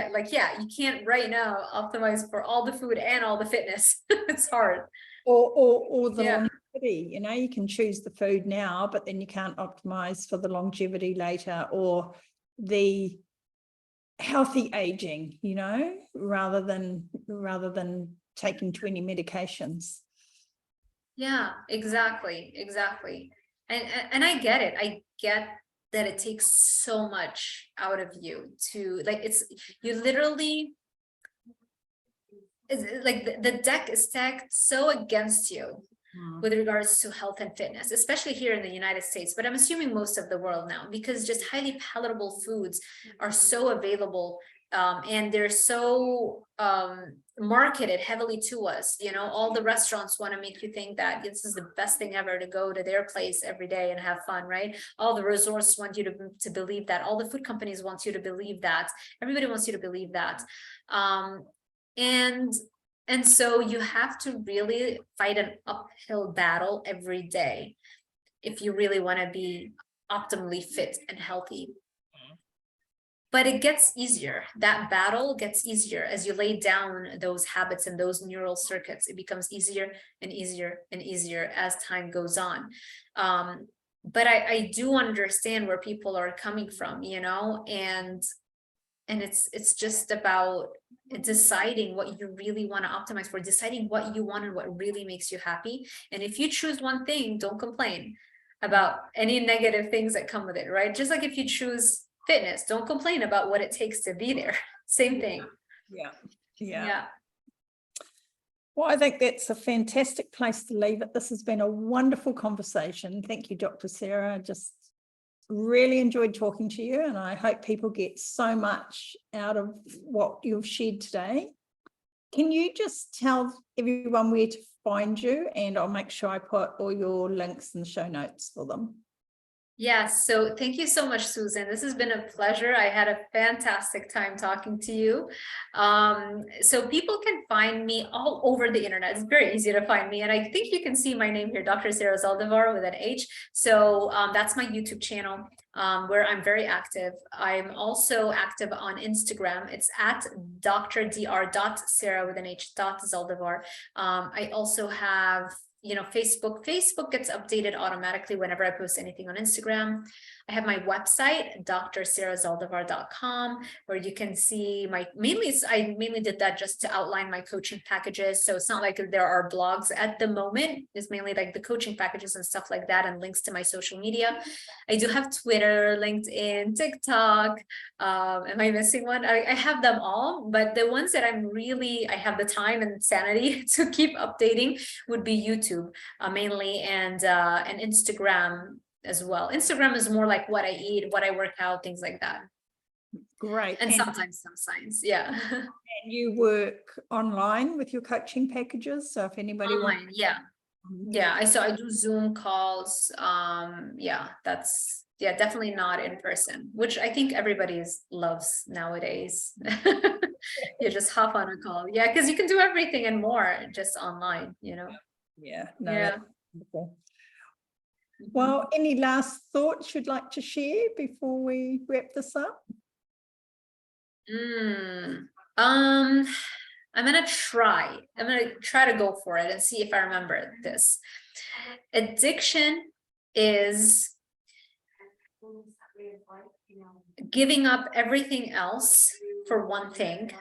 can't right now optimize for all the food and all the fitness. It's hard. Or the longevity, you know, you can choose the food now, but then you can't optimize for the longevity later, or the healthy aging, you know, rather than taking 20 medications. Yeah, exactly. And I get it. I get that it takes so much out of you to like, you literally, it's like the deck is stacked so against you with regards to health and fitness, especially here in the United States, but I'm assuming most of the world now, because just highly palatable foods are so available, and they're so marketed heavily to us. You know, all the restaurants want to make you think that this is the best thing ever to go to their place every day and have fun, right? All the resorts want you to believe that. All the food companies want you to believe that. Everybody wants you to believe that. And so you have to really fight an uphill battle every day if you really want to be optimally fit and healthy. But it gets easier. That battle gets easier as you lay down those habits and those neural circuits. It becomes easier and easier and easier as time goes on. But I do understand where people are coming from, you know, and it's just about deciding what you really want to optimize for, deciding what you want and what really makes you happy. And if you choose one thing, don't complain about any negative things that come with it, right? Just like if you choose fitness, don't complain about what it takes to be there. Same thing. Yeah. Well, I think that's a fantastic place to leave it. This has been a wonderful conversation. Thank you, Dr. Sarah. Just really enjoyed talking to you, and I hope people get so much out of what you've shared today. Can you just tell everyone where to find you, and I'll make sure I put all your links in the show notes for them. Yes, so thank you so much, Susan. This has been a pleasure. I had a fantastic time talking to you. So people can find me all over the internet. It's very easy to find me. And I think you can see my name here, Dr. Sarah Zaldivar with an H. So that's my YouTube channel where I'm very active. I'm also active on Instagram. It's at dr.sarah with an H .Zaldivar. I also have Facebook gets updated automatically whenever I post anything on Instagram. I have my website, drsarahzaldivar.com, where you can see I mainly did that just to outline my coaching packages. So it's not like there are blogs at the moment. It's mainly like the coaching packages and stuff like that, and links to my social media. I do have Twitter, LinkedIn, TikTok. Am I missing one? I have them all, but the ones that I have the time and sanity to keep updating would be YouTube mainly, and Instagram as well. Instagram is more like what I eat, what I work out, things like that. Great. And sometimes some science. Yeah. And you work online with your coaching packages, so if anybody wants, yeah, I do Zoom calls. That's definitely not in person, which I think everybody loves nowadays. You just hop on a call, because you can do everything and more just online, Wonderful. Well, any last thoughts you'd like to share before we wrap this up? I'm gonna try to go for it and see if I remember this. Addiction is giving up everything else for one thing,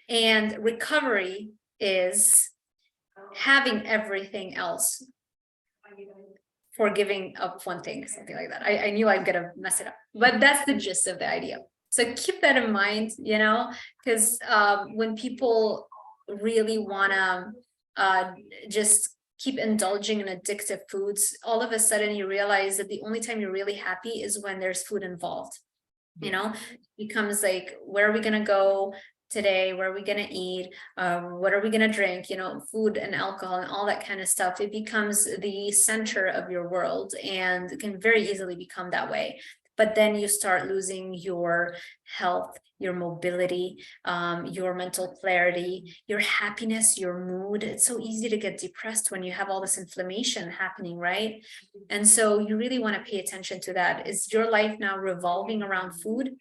and recovery is having everything else for giving up one thing, something like that. I knew I'm gonna mess it up, but that's the gist of the idea. So keep that in mind, because when people really wanna just keep indulging in addictive foods, all of a sudden you realize that the only time you're really happy is when there's food involved. It becomes like, where are we gonna go today? Where are we going to eat? What are we going to drink? Food and alcohol and all that kind of stuff. It becomes the center of your world, and it can very easily become that way. But then you start losing your health, your mobility, your mental clarity, your happiness, your mood. It's so easy to get depressed when you have all this inflammation happening, right? And so you really want to pay attention to that. Is your life now revolving around food,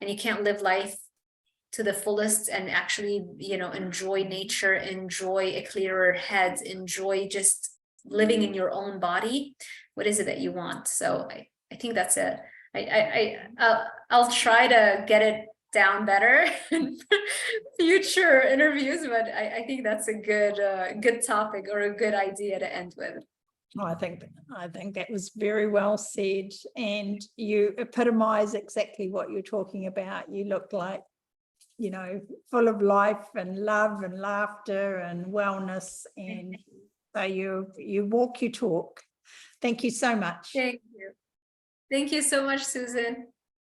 and you can't live life to the fullest and actually, enjoy nature, enjoy a clearer head, enjoy just living in your own body? What is it that you want? So I think that's it. I'll try to get it down better in future interviews, but I think that's a good topic or a good idea to end with. I think that was very well said, and you epitomize exactly what you're talking about. You look like, full of life and love and laughter and wellness, and So you walk your talk. Thank you so much. Thank you. Thank you so much, Susan.